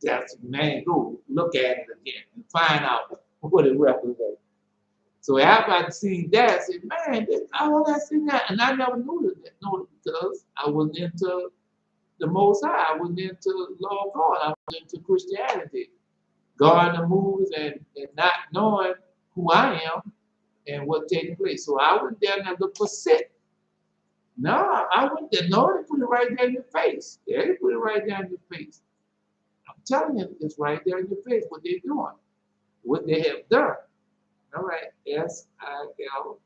That's, man, go look at it again and find out what it represents. So after I'd seen that, I said, man, I want to see that. And I never knew that because I was into the Most High. I was into Lord God. I was into Christianity. God in the movies and not knowing who I am and what's taking place. So I went there and I looked for sick. No, I went there. No, they put it right there in your face. Yeah, they put it right there in your face. I'm telling you, it's right there in your face what they're doing, what they have done. All right, S-I-L.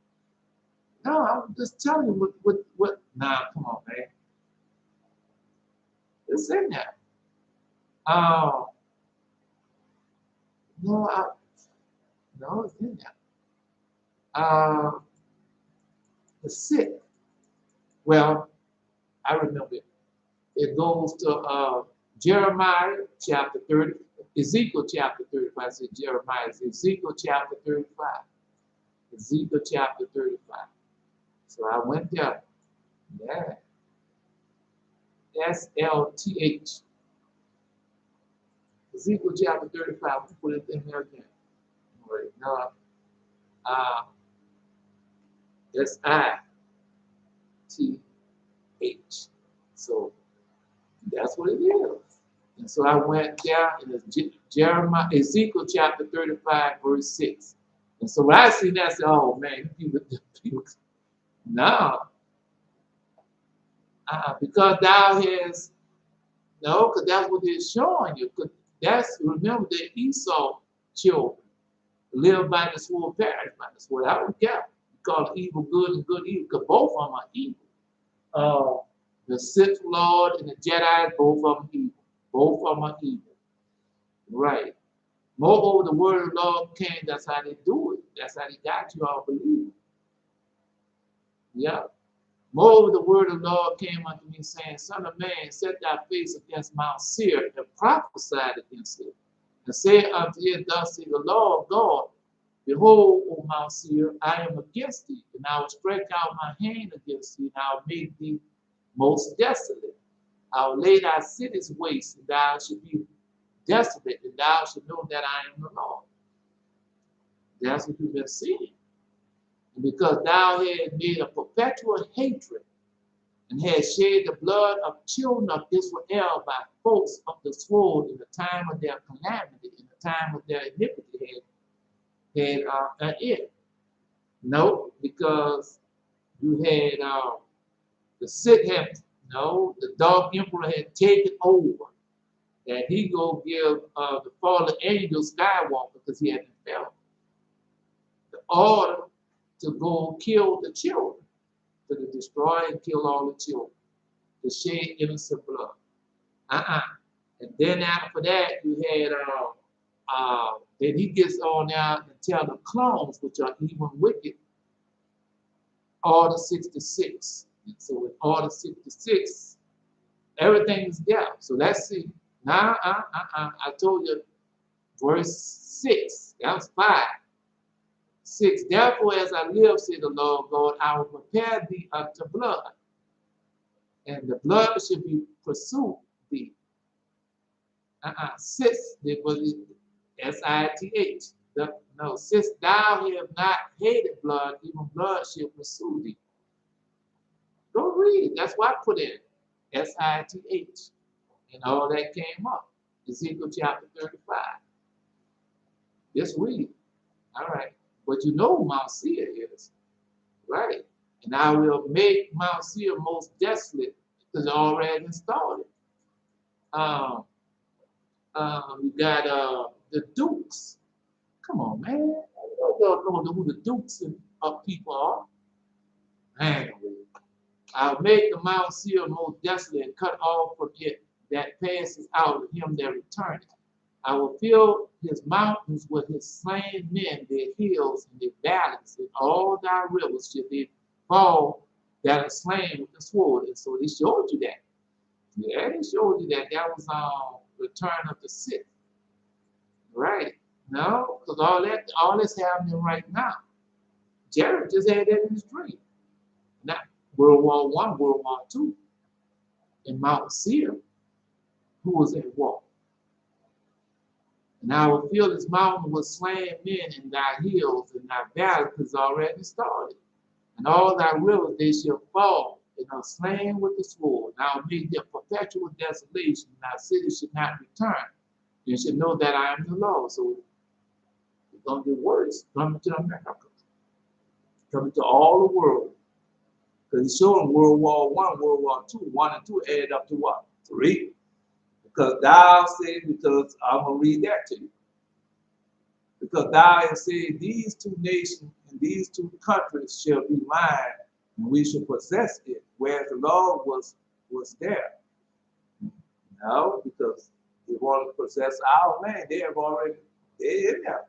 No, I'm just telling you what. Nah, come on, man. It's in there. No, no, it's in there. The sick. Well, I remember it. It goes to Jeremiah chapter 30, Ezekiel chapter 35. I said Jeremiah, Ezekiel chapter 35. Ezekiel chapter 35. So I went there. Yeah. SLTH. Ezekiel chapter 35. We put it in there again. Right now. SITH. So that's what it is. And so I went there, and it's Ezekiel chapter 35, verse 6. And so when I see that, I said, oh man, people no. Because thou has, no, because that's what it's showing you. Because remember, the Esau children live by the sword, perish by the sword. I don't care. Because evil good and good evil, because both of them are evil. The Sith Lord and the Jedi, both of them evil. Both of them are evil. Right. Moreover, the word of the Lord came, that's how they do it. That's how they got you all believe. Yeah. Moreover, the word of the Lord came unto me, saying, Son of man, set thy face against Mount Seir, and prophesied against it, and said unto it, Thus saith the Lord God, Behold, O Mount Seir, I am against thee, and I will stretch out my hand against thee, and I will make thee most desolate. I will lay thy cities waste, and thou shalt be desolate, and thou shalt know that I am the Lord. That's what you've been seeing. And because thou hast made a perpetual hatred, and had shed the blood of children of Israel by force of the sword in the time of their calamity, in the time of their iniquity had it. No, because you had the Sith had, no, the Dark Emperor had taken over, and he go give the fallen angel Skywalker, because he hadn't fell, the order to go kill the children, to destroy and kill all the children, to shed innocent blood. And then after that, you had then he gets on out and tell the clones, which are even wicked, Order 66. And so in Order 66, everything is there. So let's see. Now, I told you, verse 6, that was 5. 6, therefore as I live, said the Lord God, I will prepare thee unto blood, and the blood should be pursued thee. Sis, it was S-I-T-H. No, since thou have not hated blood, even blood shall pursue thee. Go read. That's why I put in S-I-T-H. And all that came up. Ezekiel chapter 35. Just read. All right. But you know Mount Seir is. Right. And I will make Mount Seir most desolate, because I already installed it. You got the Dukes. Come on, man. You don't know who the Dukes of people are. Man, I'll make the Mount Seir most desolate, and cut off from it that passes out of him that returneth. I will fill his mountains with his slain men, their hills and their valleys, and all thy rivers shall they fall that are slain with the sword. And so they showed you that. Yeah, they showed you that. That was return of the Sith. Right? No, because all that's happening right now. Jared just had that in his dream. Not World War I, World War II. In Mount Seir, who was at war. And I will fill this mountain with slain men, in thy hills and thy valleys, because already started. And all thy rivers they shall fall, and are slain with the sword. And I will make them perpetual desolation, and thy city should not return. You should know that I am the Lord. So it's going to get worse coming to America, coming to all the world. Because he's showing World War I, World War II, 1 and 2 add up to what? 3. Because thou said, because I'm going to read that to you. Because thou hast said, these 2 nations and these 2 countries shall be mine, and we shall possess it, whereas the Lord was there. No, because they want to possess our land. They're in there.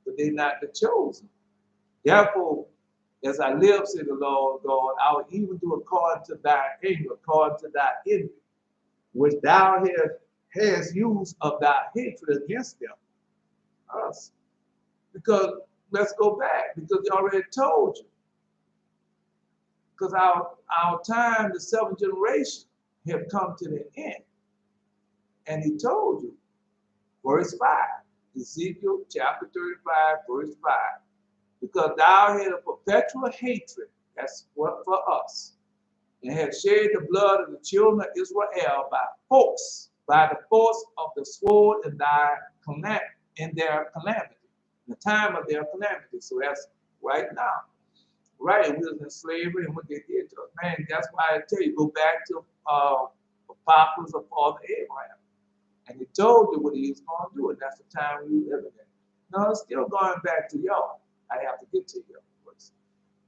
But they're not the chosen. Therefore, as I live, said the Lord God, I will even do according to thy anger, according to thy envy, which thou hast used of thy hatred against them. Us. Because let's go back, because he already told you. Because our time, the 7th generation, have come to the end. And he told you, verse 5, Ezekiel chapter 35, verse 5, because thou had a perpetual hatred, that's what for us, and had shed the blood of the children of Israel by the force of the sword in their calamity, the time of their calamity. So that's right now. Right, we was in slavery and what they did to us. Man, that's why I tell you, go back to the fathers of Father Abraham. And he told you what he was going to do, and that's the time we live in. No, it's still going back to y'all. I have to get to you first.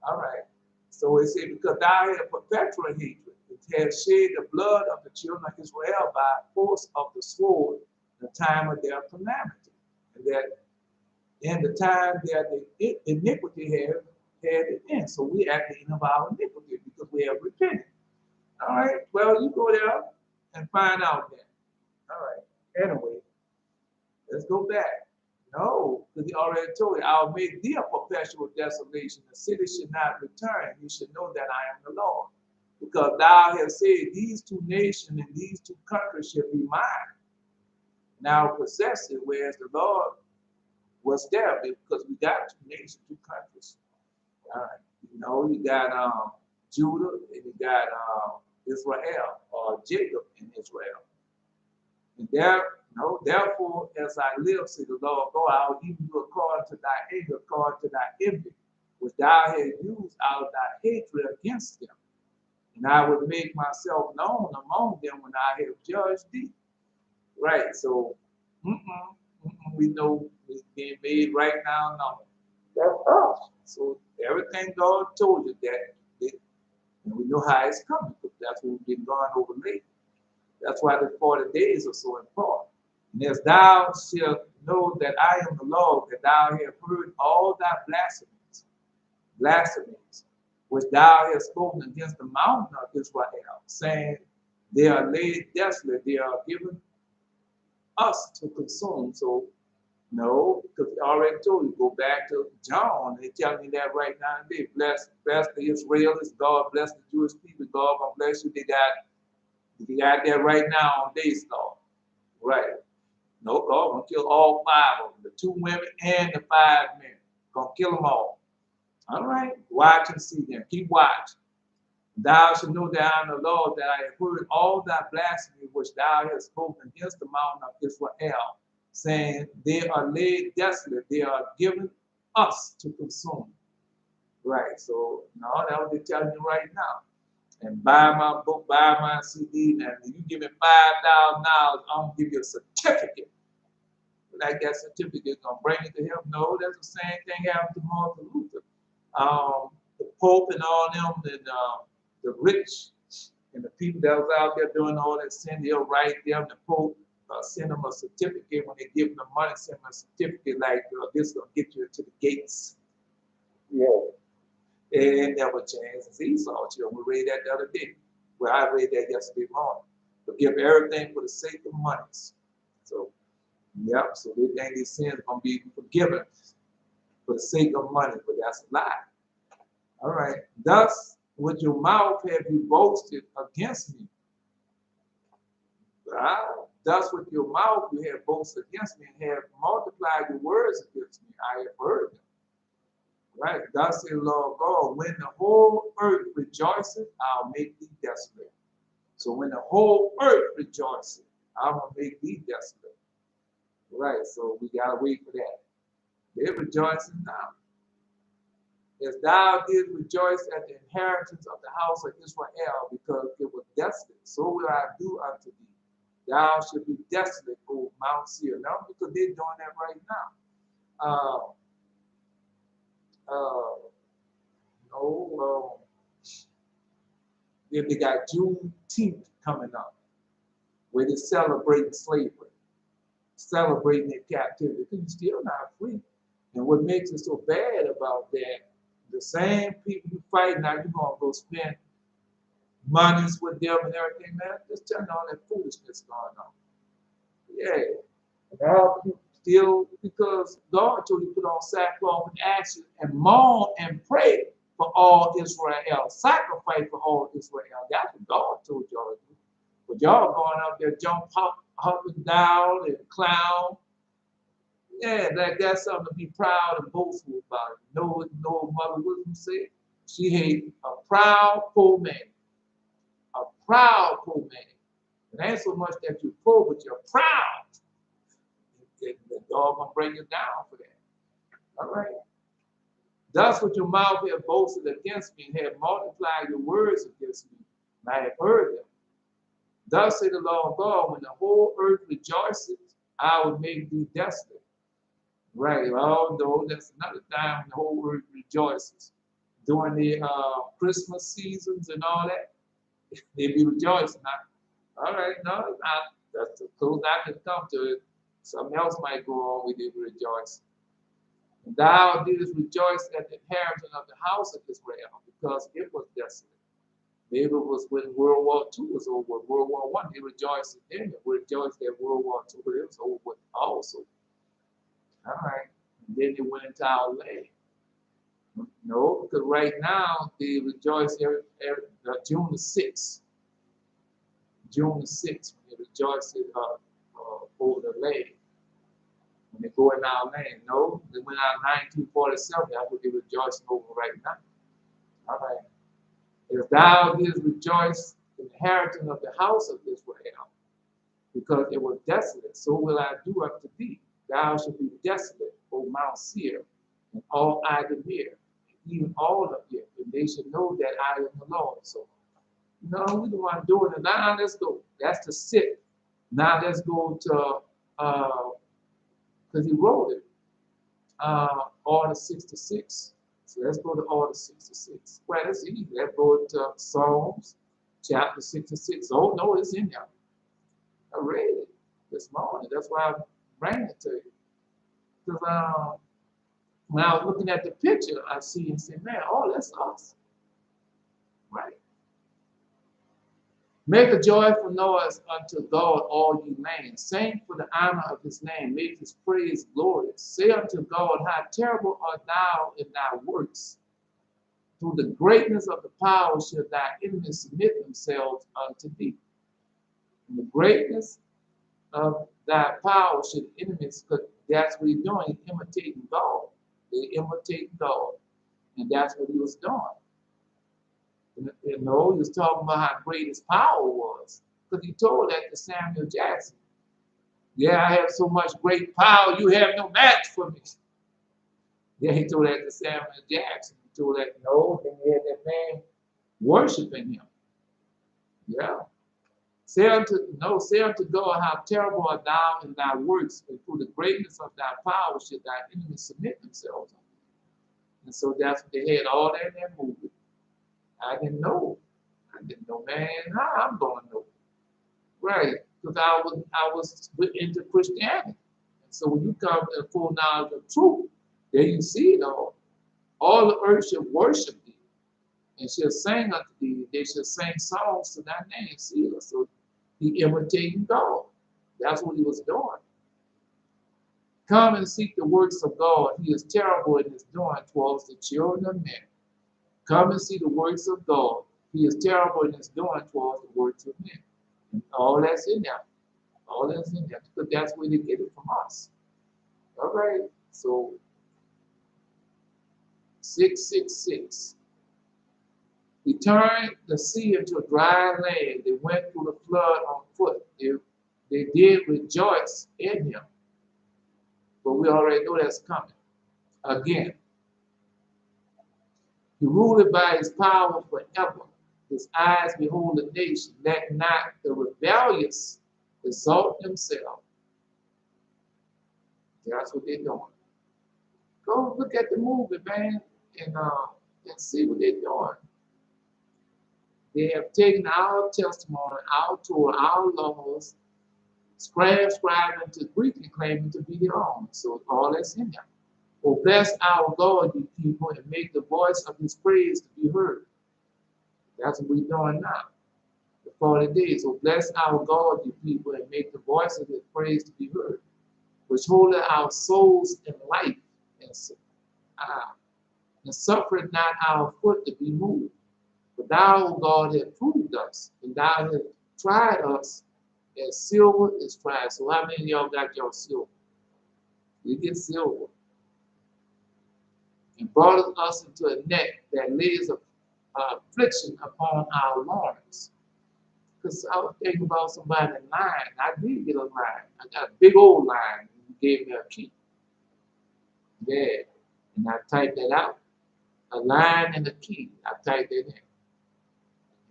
All right. So it said, because thou had a perpetual hatred, it had shed the blood of the children of Israel by force of the sword in the time of their calamity. And that in the time that the iniquity had had it in. So we at the end of our iniquity because we have repented. All right. Well, you go there and find out then. All right. Anyway, let's go back. No, because he already told you, I'll make thee a perpetual desolation. The city should not return. You should know that I am the Lord. Because thou hast said, these two nations and these two countries shall be mine. Now possess it, whereas the Lord was there because we got two nations, two countries. All right. You know, you got Judah and you got Israel or Jacob in Israel. And there, no, therefore, as I live, said the Lord God, I will even do according to thy anger, according to thy envy, which thou hast used out of thy hatred against them. And I would make myself known among them when I have judged thee. Right, so we know it's being made right now. No, that's us. So everything God told you that, and we know how it's coming. That's what we've been going over lately. That's why the 40 days are so important. And as thou shalt know that I am the Lord, that thou hast heard all thy blasphemies, which thou hast spoken against the mountain of Israel, saying, they are laid desolate, they are given us to consume. So, no, because I already told you, go back to John, they tell me that right now and they bless the Israelis, God bless the Jewish people, God gonna bless you. They got that right now on their law. Right. No, God gonna kill all 5 of them, the 2 women and the 5 men. Gonna kill them all. All right. Watch and see them. Keep watching. Thou shalt know that I am the Lord, that I have heard all thy blasphemy which thou hast spoken against the mountain of Israel, saying, they are laid desolate, they are given us to consume. Right. So, no, that's what they're telling you right now. And buy my book, buy my CD, and you give me $5,000, I'm gonna give you a certificate. Like that certificate gonna bring it to him? No, that's the same thing happened to Martin Luther. The Pope and all them, and the rich and the people that was out there doing all that sin, they'll write them. The Pope send them a certificate when they give them the money. Send them a certificate like this gonna get you to the gates. Yeah. It never changed since Esau. We read that the other day. Well, I read that yesterday morning. Forgive everything for the sake of money. So, yep. So they think these sins are going to be forgiven for the sake of money, but that's a lie. All right. Thus, with your mouth have you boasted against me. Thus, with your mouth you have boasted against me and have multiplied your words against me. I have heard them. Right, thus said Lord God, when the whole earth rejoices, I'll make thee desolate. So when the whole earth rejoices, I'm gonna make thee desolate. Right, so we gotta wait for that. They're rejoicing now. As thou didst rejoice at the inheritance of the house of Israel, because it was desolate, so will I do unto thee. Thou shalt be desolate, O Mount Seir. Now, because they're doing that right now. Then they got Juneteenth coming up, where they're celebrating slavery, celebrating their captivity, because you're still not free. And what makes it so bad about that, the same people you fight now, you're gonna go spend monies with them and everything, man. Just tell me all that foolishness going on. Yeah. Now people still, because God told you to put on sackcloth and ashes and mourn and pray for all Israel, sacrifice for all Israel. That's what God told y'all to do. But y'all going out there jump up and down and clown. Yeah, that's something to be proud and boastful about. You know what Mother Wisdom said? She hated a proud poor man. A proud poor man. It ain't so much that you're poor, but you're proud. The dog gonna bring you down for that. All right. Thus with your mouth have boasted against me, and have multiplied your words against me, and I have heard them. Thus said the Lord God, when the whole earth rejoices, I will make thee desolate. Right. Although that's another time when the whole earth rejoices. During the Christmas seasons and all that, they be rejoicing. All right, no, not. That's the close I can come to it. Something else might go on with it rejoicing. And thou didst rejoice at the inheritance of the house of Israel, because it was desolate. Maybe it was when World War II was over. World War I, they rejoiced then. They rejoiced that World War II, but it was over with also. All right. And then they went into our land. No, because right now they rejoice every June the 6th. June the 6th, when they rejoice over the land. When they go in our land. No, they went out in 1947. That's what they're rejoicing over right now. All right. If thou didst rejoice in the inheritance of the house of Israel, because it was desolate, so will I do unto thee. Thou shalt be desolate, O Mount Seir, and all Idumea, even all of it, and they should know that I am the Lord. So, no, we don't want to do it. Now let's go. That's the sit. Now let's go to, because he wrote it, Order 66. So let's go to Order 66. Well, that's easy. Let's go to Psalms chapter 66. Oh, no, it's in there. I read it this morning. That's why I bring it to you. Because when I was looking at the picture, I see and say, man, oh, that's us. Right? Make a joyful noise unto God, all ye lands. Sing for the honor of his name. Make his praise glorious. Say unto God, how terrible art thou in thy works. Through the greatness of the power shall thy enemies submit themselves unto thee. In the greatness of thy power should enemies, because that's what he's doing, he's imitating God. They imitate God. And that's what he was doing. You know, he was talking about how great his power was. Because he told that to Samuel Jackson. Yeah, I have so much great power, you have no match for me. Yeah, he told that to Samuel Jackson. He told that, no, then he had that man worshiping him. Yeah. Say unto God, how terrible art thou in thy works, and through the greatness of thy power should thy enemies submit themselves. And so that's what they had all that in that movie. I didn't know. Man, how I'm going to know. Right. Because I was into Christianity. And so when you come to the full knowledge of truth, there you see it all. All the earth shall worship thee, and shall sing unto thee. They shall sing songs to thy name, Selah. So he imitating God. That's what he was doing. Come and seek the works of God. He is terrible in his doing towards the children of men. Come and see the works of God. He is terrible in his doing towards the works of men. And all that's in there. All that's in there. Because that's where they get it from us. All right. So 666. He turned the sea into a dry land. They went through the flood on foot. They did rejoice in him. But we already know that's coming. Again. He ruled by his power forever. His eyes behold the nation. Let not the rebellious exalt themselves. That's what they're doing. Go look at the movie, man, and see what they're doing. They have taken our testimony, our Torah, our laws, transcribed into Greek and claiming to be their own. So all that's in there. Oh, bless our God, you people, and make the voice of his praise to be heard. That's what we're doing now. The 40 days. So bless our God, you people, and make the voice of his praise to be heard, which holdeth our souls in life, and suffereth not our foot to be moved. For thou, O God, hast proved us, and thou hast tried us as silver is tried. So how many of y'all got your silver? You get silver. And brought us into a net that lays affliction upon our loins. Because I was thinking about somebody in line. I did get a line. I got a big old line. He gave me a key. Yeah. And I typed that out. A line and a key. I typed it in.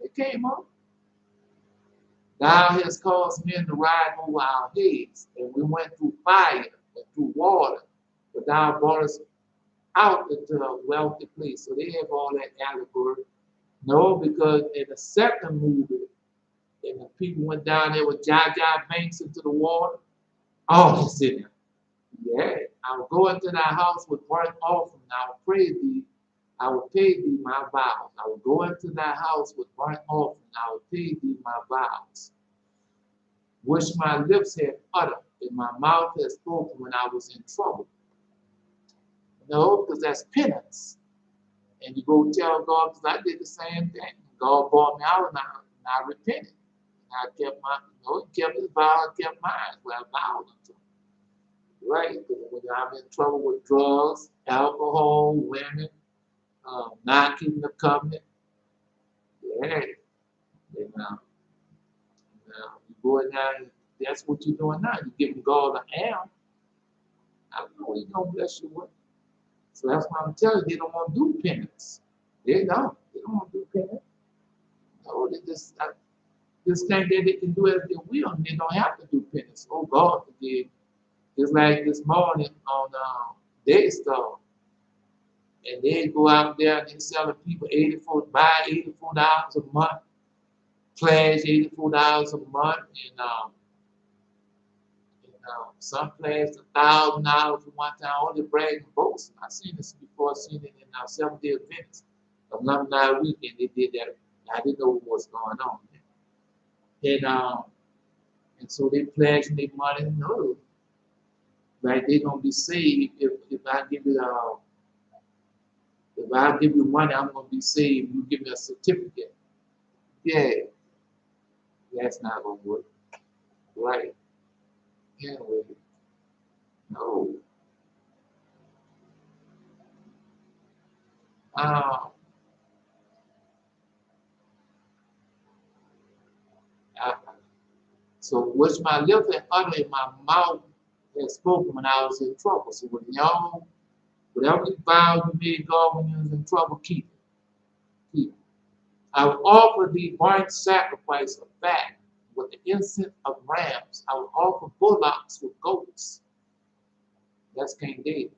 It came up. Thou hast caused men to ride over our heads, and we went through fire and through water, but thou brought us out into a wealthy place. So they have all that allegory. No, because in the second movie, and the people went down there with Jar Jar Banks into the water, all this in there. Yeah, I will go into thy house with burnt offering. I will pray thee. I will pay thee my vows. I will go into thy house with burnt offering. I will pay thee my vows, which my lips had uttered and my mouth had spoken when I was in trouble. No, because that's penance. And you go tell God, because I did the same thing. God brought me out and I repented. And I kept my, he kept his vow, I kept mine. Well, I vowed unto him. Right? Because when I'm in trouble with drugs, alcohol, women, not keeping the covenant, yeah. And now you go in there, that's what you're doing now. You're giving God an am. I don't know what he's going to bless you with. So that's why I'm telling you, they don't want to do penance. They don't. They don't want to do penance. No, they just think that they can do as they will, and they don't have to do penance. Oh, God forgive. Just like this morning on Daystar, and they go out there and they selling people buy $84 a month, pledge $84 a month, and some pledge $1,000 for one time. All the bragging boasting. I've seen this before. I've seen it in our 7-day events, alumni weekend. They did that. I didn't know what was going on. And so they pledging their money. No, like they're gonna be saved if I give you if I give you money, I'm gonna be saved. You give me a certificate. Yeah, that's not gonna work. Right? Anyway, no. So which my lips and uttered in my mouth had spoken when I was in trouble. So when y'all, whatever you vow you made God when you was in trouble, keep it. Keep it. I will offer thee burnt sacrifice of fat with the incense of rams. I will offer bullocks with goats. That's King David.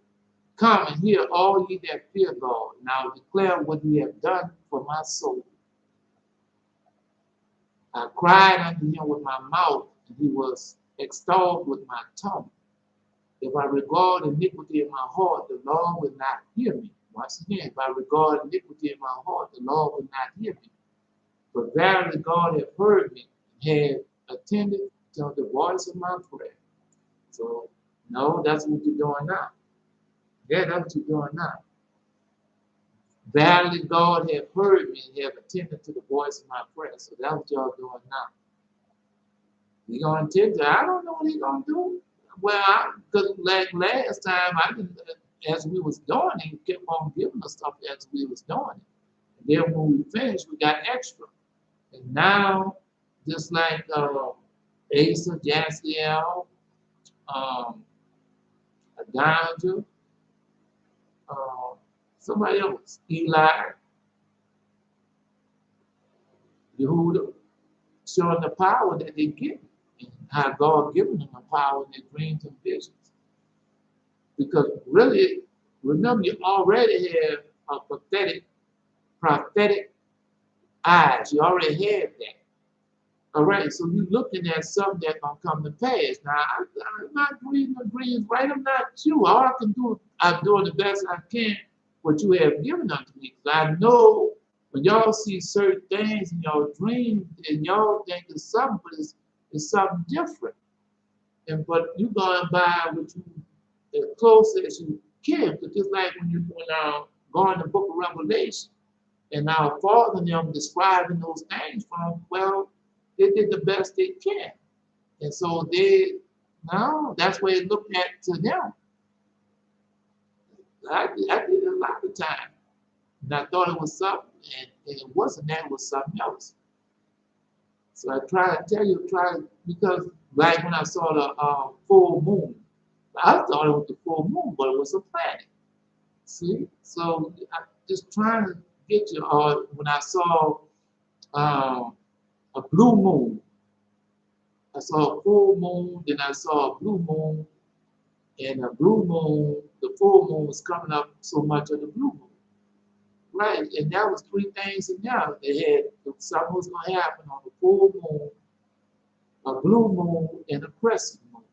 Come and hear all ye that fear God, and I will declare what he hath done for my soul. I cried unto him with my mouth, and he was extolled with my tongue. If I regard iniquity in my heart, the Lord will not hear me. Once again, if I regard iniquity in my heart, the Lord will not hear me. But verily God hath heard me, and hath attended to the voice of my prayer. So, no, that's what you're doing now. Yeah, that's what you're doing now. Verily God hath heard me, and hath attended to the voice of my prayer. So that's what y'all doing now. He's going to attend to, I don't know what he's going to do. Well, because like last time, as we was doing it, he kept on giving us stuff as we was doing it. And then when we finished, we got extra. And now, just like Asa, Jaciel, Adonijah, somebody else, Eli, Yehuda, showing the power that they get, and how God given them the power in their dreams and visions. Because really, remember, you already have a prophetic eyes. You already have that. All right, so you're looking at something that's going to come to pass. Now, I'm not reading the dreams, right? I'm not you. All I can do, I'm doing the best I can what you have given unto me. Because I know when y'all see certain things in your dreams and y'all think it's something, but it's something different. But you going by what you as close as you can. Because just like when you go in the book of Revelation and our Father and them describing those things from, well, they did the best they can. And so that's what it looked at to them. I did it a lot of time. And I thought it was something, and it wasn't that, it was something else. So I try to tell you, because like when I saw the full moon, I thought it was the full moon, but it was a planet. See? So I'm just trying to get you, when I saw a blue moon, I saw a full moon, then I saw a blue moon, and a blue moon, the full moon was coming up so much of the blue moon. Right, and that was 3 things in there. They had something was going to happen on the full moon, a blue moon, and a crescent moon.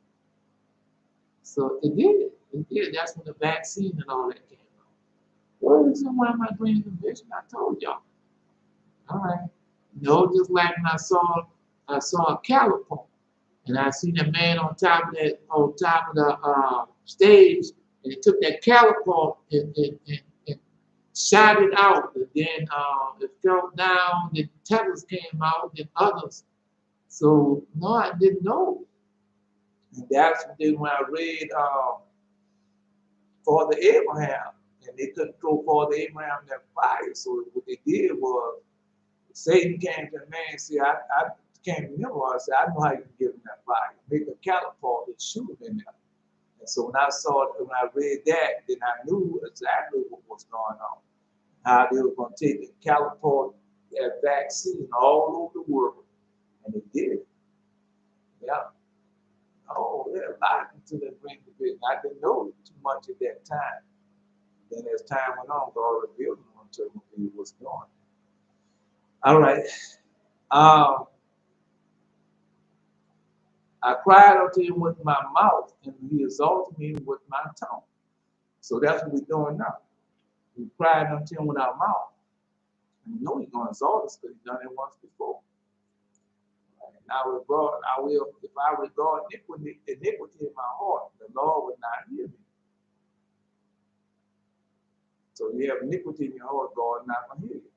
So it did it. And yeah, that's when the vaccine and all that came out. What is why am I dreams and vision? I told y'all. All right. No, just like when I saw a calipo, and I seen a man on top of the stage, and he took that calipo and shot it out, and then it fell down. Then tellers came out, then others. So no, I didn't know. And that's then when I read Father Abraham, and they couldn't throw Father Abraham in that fire. So what they did was Satan came to the man and said, I can't remember. I said, I know how you can get him that fire. Make a catapult and shoot him in there. And so when I read that, then I knew exactly what was going on. How they were going to take and catapult that vaccine all over the world. And they did. Yeah. Oh, yeah, a lot until they bring the vision. I didn't know too much at that time. Then as time went on, God revealed to me what he was doing. All right. Um, I cried unto him with my mouth, and he exalted me with my tongue. So that's what we're doing now. We cried unto him with our mouth. And we know he's going to exalt us because he's done it once before. And if I regard iniquity in my heart, the Lord will not hear me. So you have iniquity in your heart, God is not going to hear you.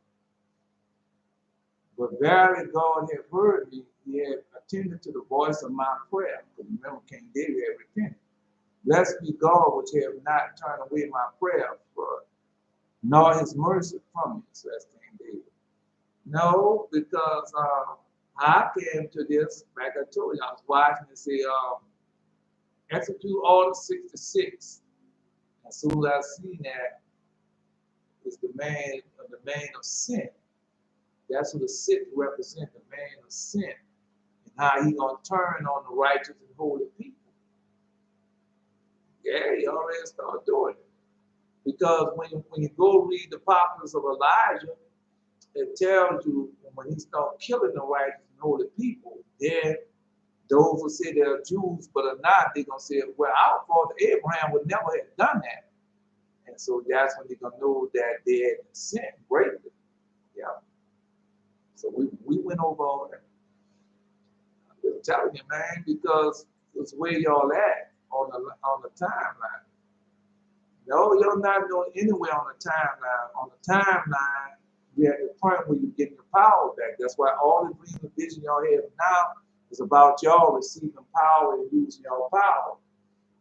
But verily God had heard me, he had attended to the voice of my prayer. Because remember, King David had repented. Blessed be God which have not turned away my prayer, nor his mercy from me, says King David. No, because I came to this, like I told you, I was watching and say, execute Order 66. As soon as I seen that, it's the man of sin. That's who the sixth represents, the man of sin, and how he gonna turn on the righteous and holy people. Yeah, he already started doing it. Because when you go read the Prophets of Elijah, it tells you when he started killing the righteous and holy people, then those who say they're Jews but are not, they're gonna say, well, our father Abraham would never have done that. And so that's when they're gonna know that they had sinned greatly. Yeah. So we went over all that. I'm telling you, man, because it's where y'all at on the timeline. No, you're not going anywhere on the timeline. On the timeline, you're at the point where you're getting your power back. That's why all the dream and vision y'all have now is about y'all receiving power and using your power.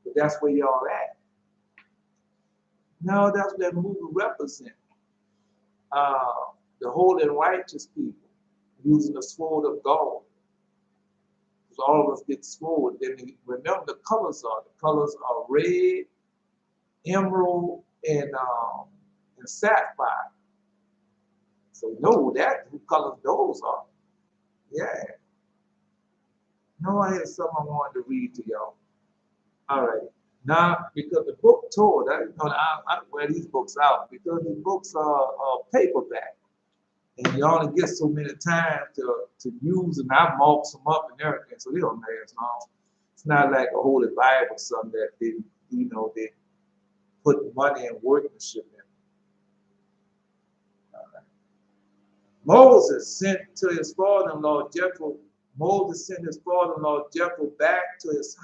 But that's where y'all at. No, that's what that movie represents. The holy and righteous people using the sword of God. So all of us get sword. Then remember the colors are. The colors are red, emerald, and sapphire. So know that who colors those are. Yeah. No, I had something I wanted to read to y'all. All right. Now, because the book told, I wear these books out because the books are paperback. And you only get so many times to use, and I mark them up and everything, so they don't last long. It's not like a Holy Bible or something that they put money and workmanship in. Moses sent to his father-in-law Jethro. Moses sent his father-in-law Jethro back to his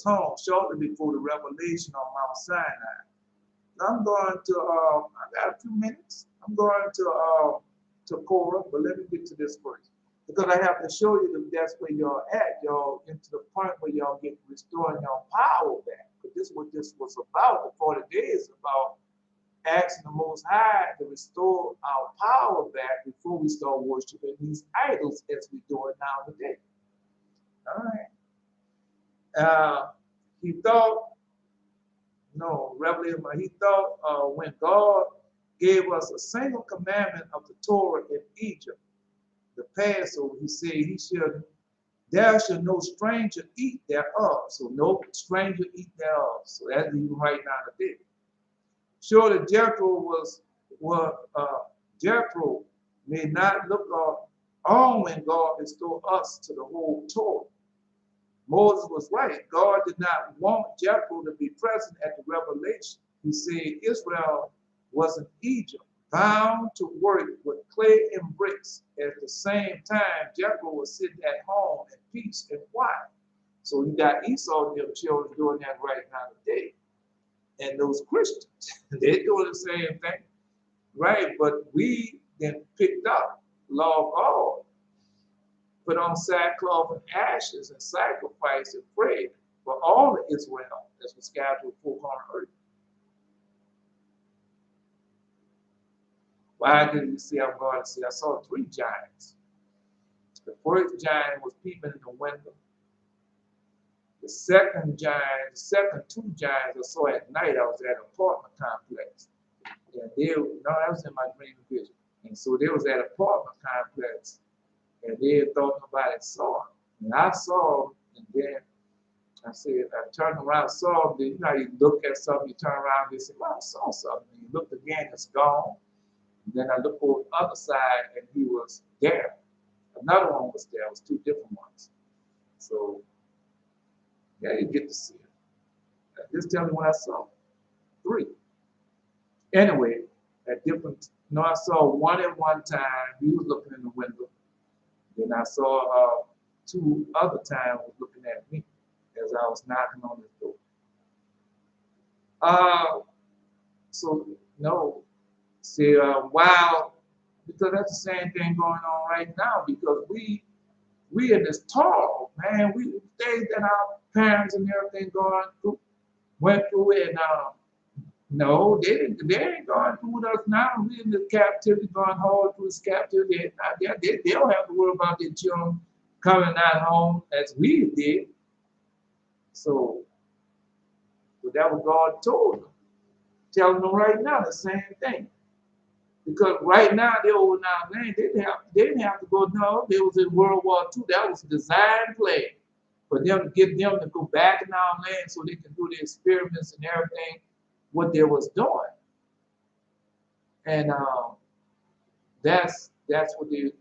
home shortly before the revelation on Mount Sinai. Now I'm going to. I got a few minutes. I'm going to Korah, but let me get to this first because I have to show you that that's where y'all at. Y'all into the point where y'all get restoring your power back. Because this is what this was about. The 40 days about asking the Most High to restore our power back before we start worshiping these idols as we do it now today. All right. He thought when God gave us a single commandment of the Torah in Egypt, the Passover, he said, there shall no stranger eat thereof. So no stranger eat thereof. So that's even right now today. Surely Jethro may not look on when God restore us to the whole Torah. Moses was right. God did not want Jethro to be present at the revelation. He said Israel was in Egypt, bound to work with clay and bricks. At the same time, Jethro was sitting at home in peace and quiet. So you got Esau and their children doing that right now today. And those Christians, they're doing the same thing, right? But we then picked up law of God, put on sackcloth and ashes and sacrifice and pray for all of Israel as we scattered to the full corner earth. Why did you see? I'm going to see? I saw 3 giants. The first giant was peeping in the window. The second giant, the second 2 giants I saw at night, I was at an apartment complex. And that was in my dream vision. And so there was that apartment complex, and they thought nobody saw him. And I saw him, and then I said, I turned around, saw him. Then, you know, you look at something, you turn around, and you say, well, I saw something. And you looked again, it's gone. And then I looked over the other side, and he was there. Another one was there. It was 2 different ones. So, yeah, you get to see it. Just tell me what I saw. 3. Anyway, at different, I saw one at one time. He was looking in the window. Then I saw 2 other times was looking at me as I was knocking on his door. See, wow, because that's the same thing going on right now, because we in this talk, man, we things that our parents and everything went through, and no, they ain't going through with us now. We in the captivity, going hard through this captivity. They don't have to worry about their children coming out home as we did. So that was God told them. Telling them right now the same thing. Because right now they're over in our land, they didn't have to go, no, they was in World War II. That was a design play for them to get them to go back in our land so they can do the experiments and everything, what they was doing. And that's what they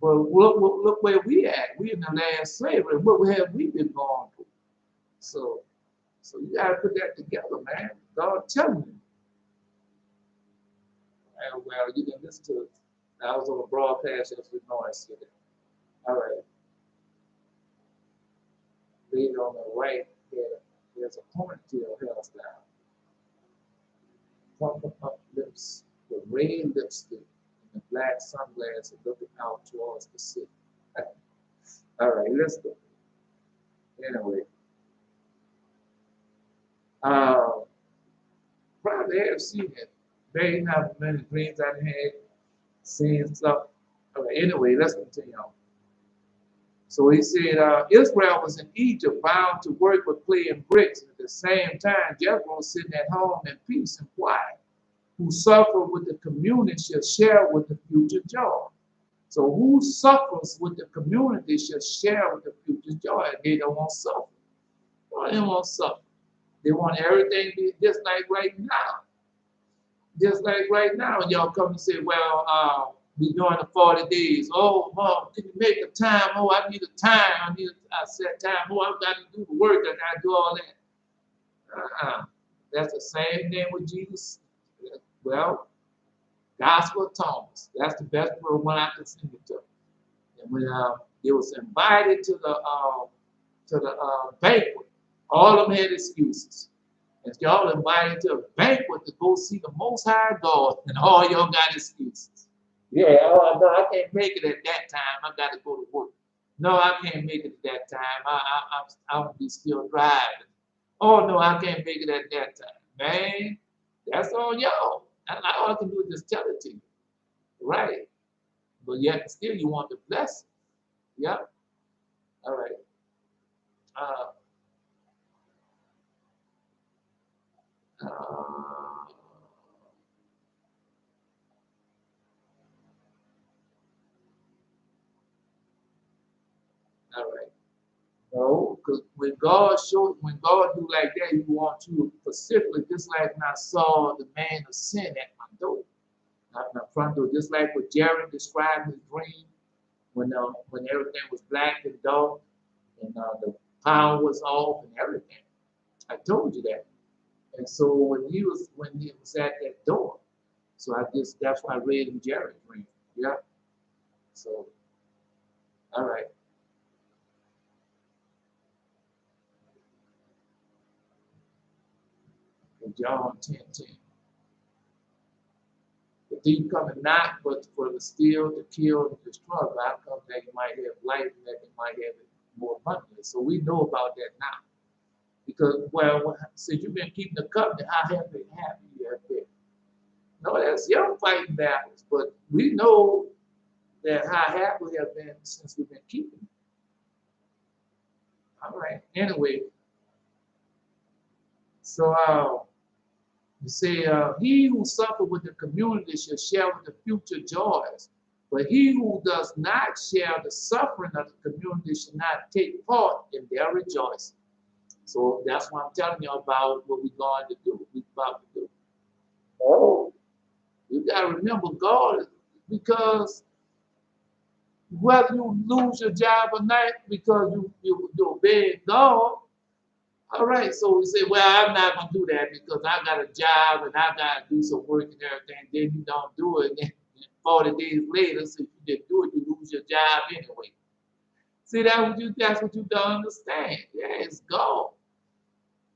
well, look where we at. We in the land of slavery. What have we been going through? So you gotta put that together, man. God telling you. And well, you can listen to it. I was on a broadcast yesterday morning. All right. Later on the right there's a ponytail hairstyle. Pumping up lips with red lipstick and the black sunglasses looking out towards the city. All right, let's go. Anyway. Probably have seen it. Very not many dreams I had seen stuff. All right, anyway, let's continue on. So he said, Israel was in Egypt, bound to work with clay and bricks. And at the same time, Jethro was sitting at home in peace and quiet. Who suffer with the community shall share with the future joy. So who suffers with the community shall share with the future joy. They don't want to suffer. Well, they don't want to suffer. They want everything to be just like right now. Just like right now, y'all come and say, well, we're doing the 40 days. Oh, Mom, can you make a time? Oh, I need a time. I set time. Oh, I've got to do the work. I got to do all that. That's the same thing with Jesus. Well, Gospel of Thomas. That's the best one I can sing it to. And when they was invited to the banquet, all of them had excuses. And y'all invited to a banquet to go see the Most High God, and all y'all got excuses. Yeah, oh no, I can't make it at that time. I got to go to work. No, I can't make it at that time. I'll be still driving. Oh no, I can't make it at that time. Man, that's on y'all. All I can do is just tell it to you. Right. But yet still you want the blessing. Yeah. All right. All right. No, because when God do like that, He wants you specifically, just like when I saw the man of sin at my door, at my front door, just like what Jared described in his dream when everything was black and dark, and the power was off and everything. I told you that. And so when he was at that door, so I guess that's why I read in Jerry's dream. Yeah. So all right. In John 10:10. The thief coming not but for the steal, to kill, and destroy. But I come that you might have life and that you might have it more abundantly. So we know about that now. Because since you've been keeping the covenant, how happy you have been. No, that's your fighting battles. But we know that how happy we have been since we've been keeping it. All right. Anyway, so you say, he who suffered with the community shall share with the future joys. But he who does not share the suffering of the community shall not take part in their rejoicing. So that's what I'm telling you about what we're going to do. We're about to do. Oh, you got to remember God, because whether you lose your job or not, because you obey God. All right, so we say, well, I'm not going to do that because I got a job and I got to do some work and everything. Then you don't do it. And then 40 days later, so if you didn't do it, you lose your job anyway. See, that's what you don't understand. Yeah, it's God.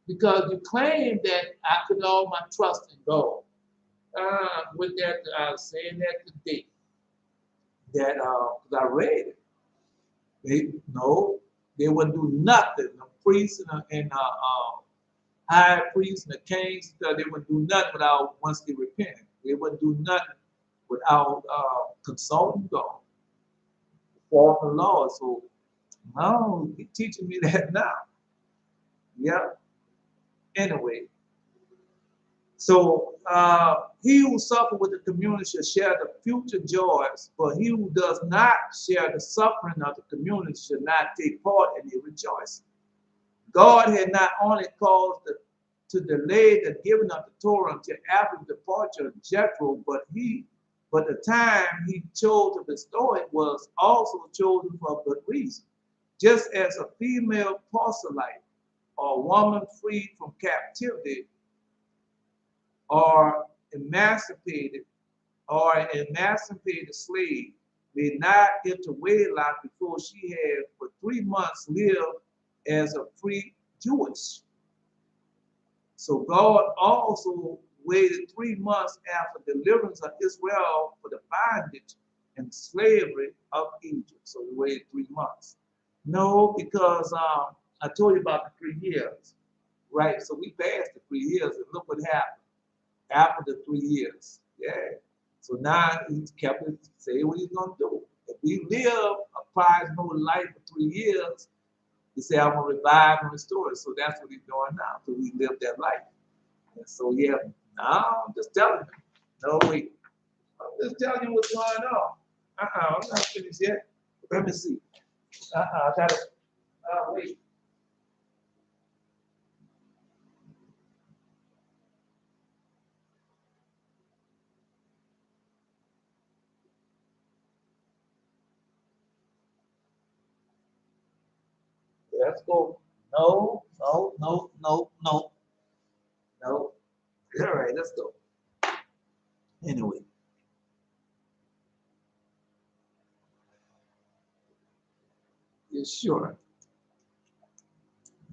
Because you claim that I put all my trust in God. With that, I was saying that today. That, because I read it. They wouldn't do nothing. The priests and high priests and the kings, they wouldn't do nothing without, once they repented. They wouldn't do nothing without consulting God, for the Lord. So now he's teaching me that now. Yeah. Anyway, so he who suffered with the community shall share the future joys, but he who does not share the suffering of the community shall not take part in the rejoicing. God had not only caused to delay the giving of the Torah until after the departure of Jethro, but the time he chose to bestow it was also chosen for a good reason. Just as a female proselyte or a woman freed from captivity or emancipated slave may not enter wedlock before she had for 3 months lived as a free Jewess. So God also waited 3 months after deliverance of Israel for the bondage and slavery of Egypt. So he waited 3 months. No, because I told you about the 3 years, right? So we passed the 3 years, and look what happened after the 3 years. Yeah. So now he's kept it, say what he's gonna do. If we live a prize no life for 3 years, he said, I'm gonna revive and restore it. So that's what he's doing now. So we live that life. And so yeah, now I'm just telling you. No, wait. I'm just telling you what's going on. I'm not finished yet. Let me see. I gotta wait. Let's go. No, no, no, no, no, no. All right, let's go. Anyway. Yeah, sure.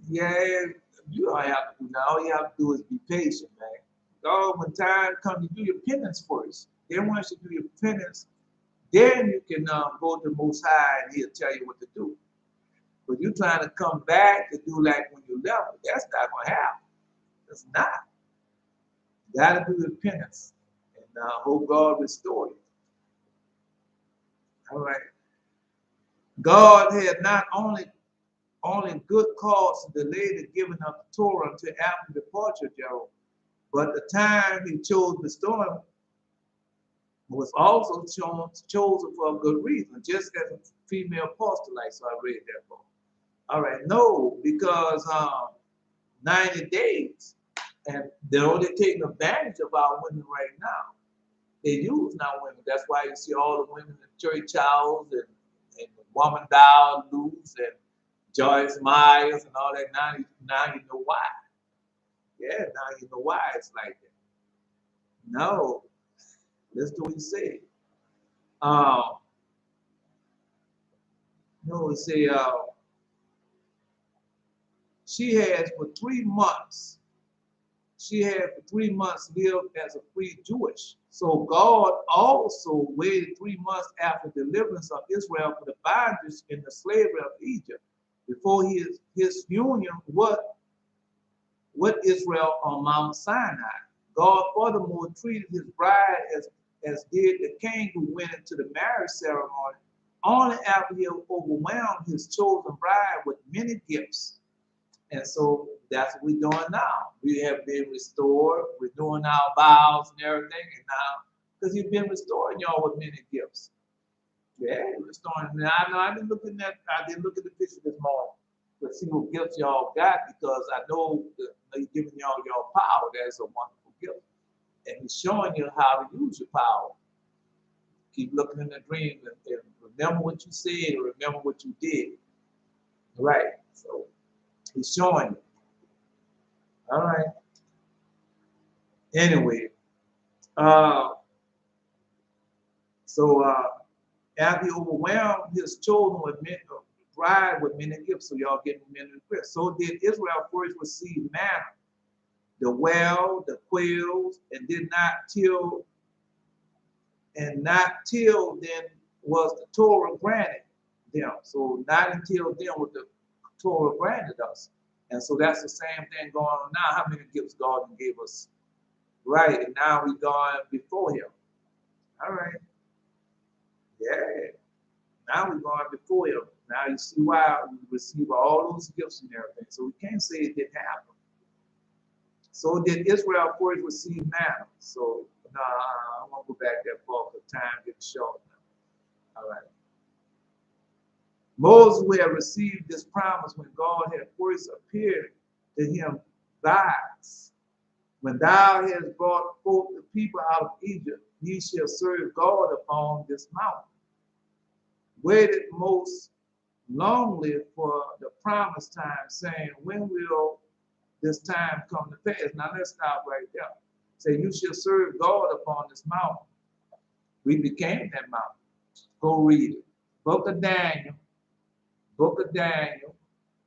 Yeah, you don't have to do that. All you have to do is be patient, man. God, when time comes, you do your penance first. Then once you do your penance, then you can go to the Most High and He'll tell you what to do. But you trying to come back to do like when you left, that's not going to happen. That's not. You got to do your penance and hope God restore you. All right. God had not only good cause to delay the giving of the Torah until after the departure of Jehovah, but the time he chose bestowing was also chosen for a good reason, just as a female proselyte. So I read that book. All right, no, because 90 days, and they're only taking advantage of our women right now. They use now women. That's why you see all the women in church hours and Woman Dow Luz and Joyce Myers and all that. Now you know why. Yeah, now you know why it's like that. No, let's do what he said. Um, no, he said she has for 3 months. She had for 3 months lived as a free Jewish. So God also waited 3 months after deliverance of Israel for the bondage in the slavery of Egypt, before his union with Israel on Mount Sinai. God furthermore treated his bride as did the king who went into the marriage ceremony, only after he overwhelmed his chosen bride with many gifts. And so that's what we're doing now. We have been restored. We're doing our vows and everything. And now, because he's been restoring y'all with many gifts. Yeah, restoring. Now, I didn't look at the picture this morning to see what gifts y'all got, because I know that he's giving y'all your power. That's a wonderful gift. And he's showing you how to use your power. Keep looking in the dream and remember what you said, or remember what you did. Right. So he's showing you. All right. Anyway, after he overwhelmed his children with many, bride with many gifts, so y'all getting many gifts. So did Israel first receive manna, the well, the quails, and not till then was the Torah granted them. So not until then was the Torah granted us. And so that's the same thing going on now. How many gifts God gave us? Right, and now we're going before him. All right. Yeah. Now we're going before him. Now you see why we receive all those gifts and everything. So we can't say it didn't happen. So did Israel first receive manna? So I won't go back that far because time gets short now. All right. Moses would have received this promise when God had first appeared to him thrice. When thou hast brought forth the people out of Egypt, ye shall serve God upon this mountain. Waited most longly for the promised time, saying, when will this time come to pass? Now let's stop right there. Say, you shall serve God upon this mountain. We became that mountain. Go read it. Book of Daniel,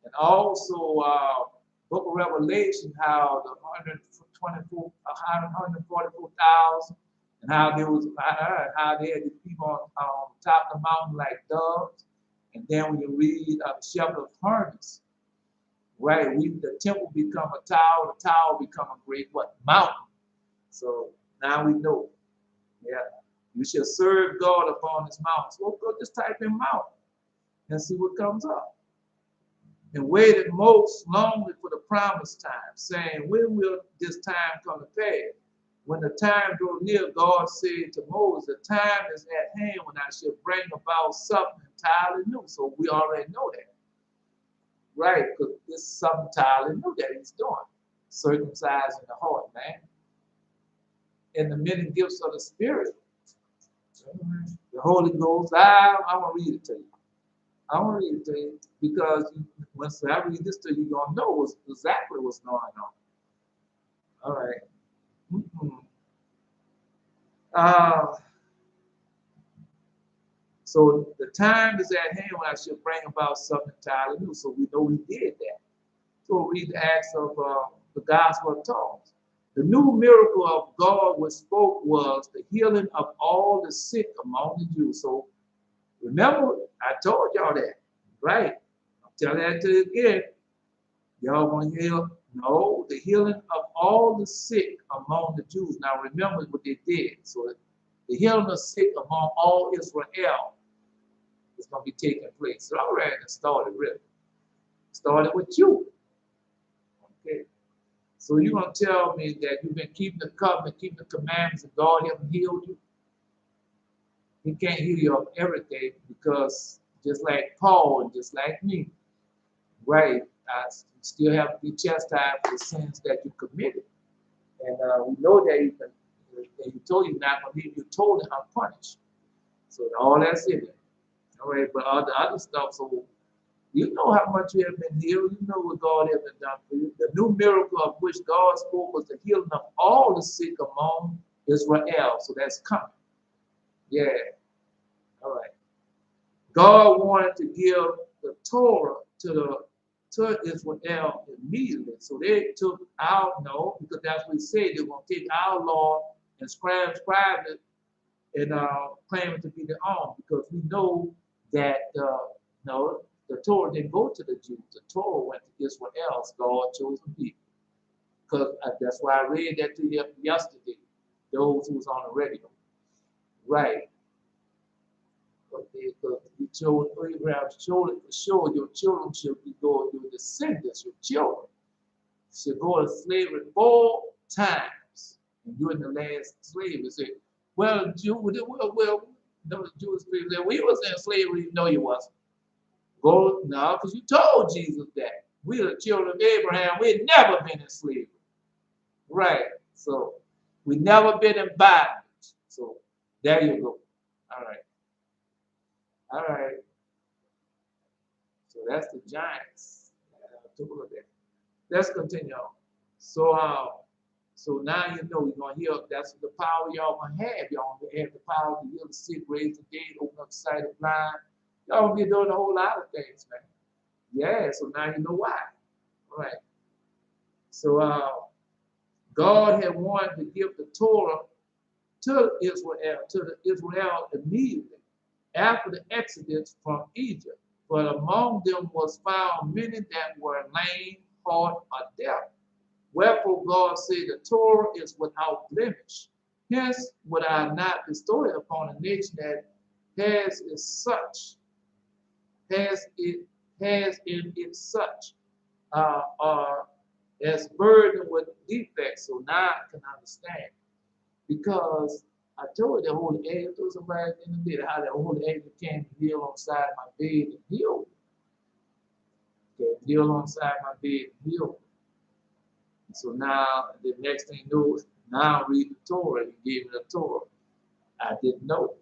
and also Book of Revelation, how the 144,000, and how they had the people on top of the mountain like doves. And then when you read the Shepherd of Hermas, right, the temple become a tower, the tower become a great mountain. So now we know. Yeah, you shall serve God upon this mountain. So go just type in mountain and see what comes up. And waited most longly for the promised time, saying, when will this time come to pass? When the time drew near, God said to Moses, the time is at hand when I shall bring about something entirely new. So we already know that. Right, because this is something entirely new that he's doing. Circumcising the heart, man. And the many gifts of the Spirit. The Holy Ghost, I want to read it to you. I want to read it to you because once I read this to you, you're going to know exactly what's going on. All right. So the time is at hand when I shall bring about something entirely new. So we know we did that. So read the Acts of the Gospel of Thomas. The new miracle of God was spoke was the healing of all the sick among the Jews. So remember, I told y'all that, right? I'll tell that to you again. Y'all want to heal? No, the healing of all the sick among the Jews. Now remember what they did. So the healing of sick among all Israel is going to be taking place. So already it started really. Started with you. Okay. So you're going to tell me that you've been keeping the covenant, keeping the commandments, and God hasn't healed you? He can't heal you of everything because just like Paul and just like me, right, I still have to be chastised for the sins that you committed. And we know that he told you not to leave you totally unpunished. So all that's in it. All right, but all the other stuff, so you know how much you have been healed. You know what God has been done for you. The new miracle of which God spoke was the healing of all the sick among Israel. So that's coming. Yeah. All right. God wanted to give the Torah to Israel immediately. So they took out, no, because that's what he said. They're going to take our law and scribe it and claim it to be their own. Because we know that, no, the Torah didn't go to the Jews. The Torah went to Israel's God chosen people. Because that's why I read that to you yesterday, those who was on the radio. Right. Because he told Abraham, showed it for sure your children shall be going, your descendants, your children, shall go to slavery 4 times. And during the last slavery, say, well, no, the Jewish people said, we was in slavery. No, you wasn't. Go now, because you told Jesus that. We are the children of Abraham. We had never been in slavery. Right. So we never been in bondage. So there you go. All right. All right. So that's the Giants. Let's continue on. So now you know you're gonna heal. That's the power y'all gonna have. Y'all gonna have the power to heal the sick, raise the dead, open up the sight of blind. Y'all gonna be doing a whole lot of things, man. Yeah. So now you know why. All right. So God had wanted to give the Torah to Israel immediately after the exodus from Egypt. But among them was found many that were lame, halt, or deaf. Wherefore God said, the Torah is without blemish. Hence would I not bestow it upon a nation that has in it such as burdened with defects. So now I can understand. Because I told the Holy Angel, told somebody in the day how the Holy Angel came to heal on side my bed and heal. Okay, heal on side my bed and heal. So now the next thing you know, now read the Torah. He gave me the Torah. I didn't know.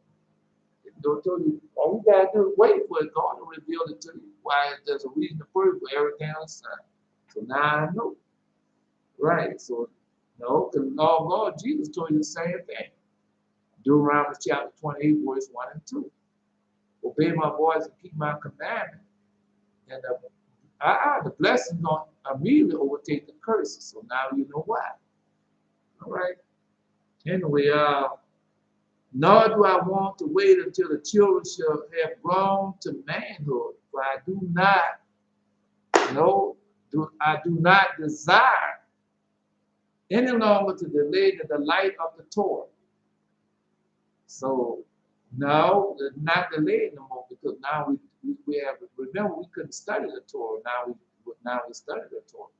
Don't tell you, all you gotta do is wait for it. God to reveal it to you. Why there's a reason to pray for everything on the sign. So now I know. Right. So no, because Lord God, Jesus told you the same thing. Deuteronomy chapter 28, verse 1 and 2. Obey my voice and keep my commandment. And the blessing going to immediately overtake the curses. So now you know why. All right. Anyway, nor do I want to wait until the children shall have grown to manhood. For I do not, I do not desire any longer to delay the light of the Torah. So no, not delayed no more, because now we have, remember we couldn't study the Torah. Now we study the Torah.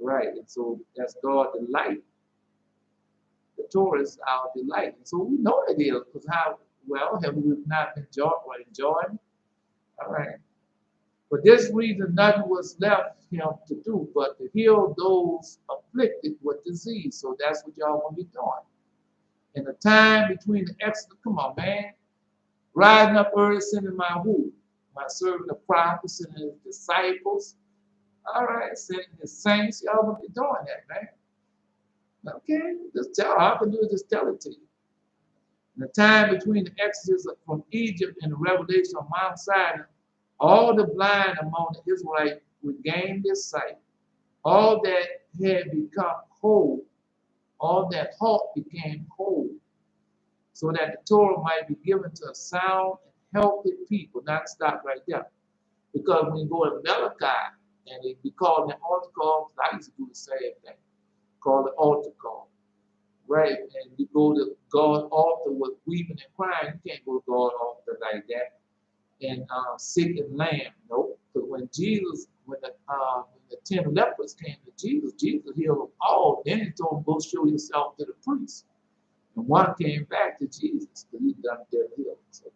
Right. And so that's God delight. The Torah is our delight. And so we know it is, because how well have we not enjoying? All right. For this reason, nothing was left him to do but to heal those afflicted with disease. So that's what y'all gonna be doing. In the time between the Exodus, come on, man. Rising up early, sending my who? My servant the prophets, sending his disciples. All right, sending his saints. Y'all gonna be doing that, man. Okay, just tell. All I can do is just tell it to you. In the time between the Exodus from Egypt and the revelation of Mount Sinai, all the blind among the Israelites regained their sight. All that had become whole, all that halt became whole, so that the Torah might be given to a sound and healthy people. Not stop right there. Because when you go to Malachi, and it be called the altar call, I used to do the same thing, called the altar call. Right? And you go to God's altar with weeping and crying. You can't go to God's altar like that. And sick and lamb. Nope. Because when the 10 lepers came to Jesus, Jesus healed them all. Then he told them, go show yourself to the priest. And one came back to Jesus because he done their healing. So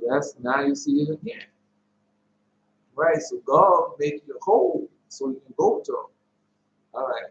that's, now you see it again. Right? So God make you whole so you can go to him. All right.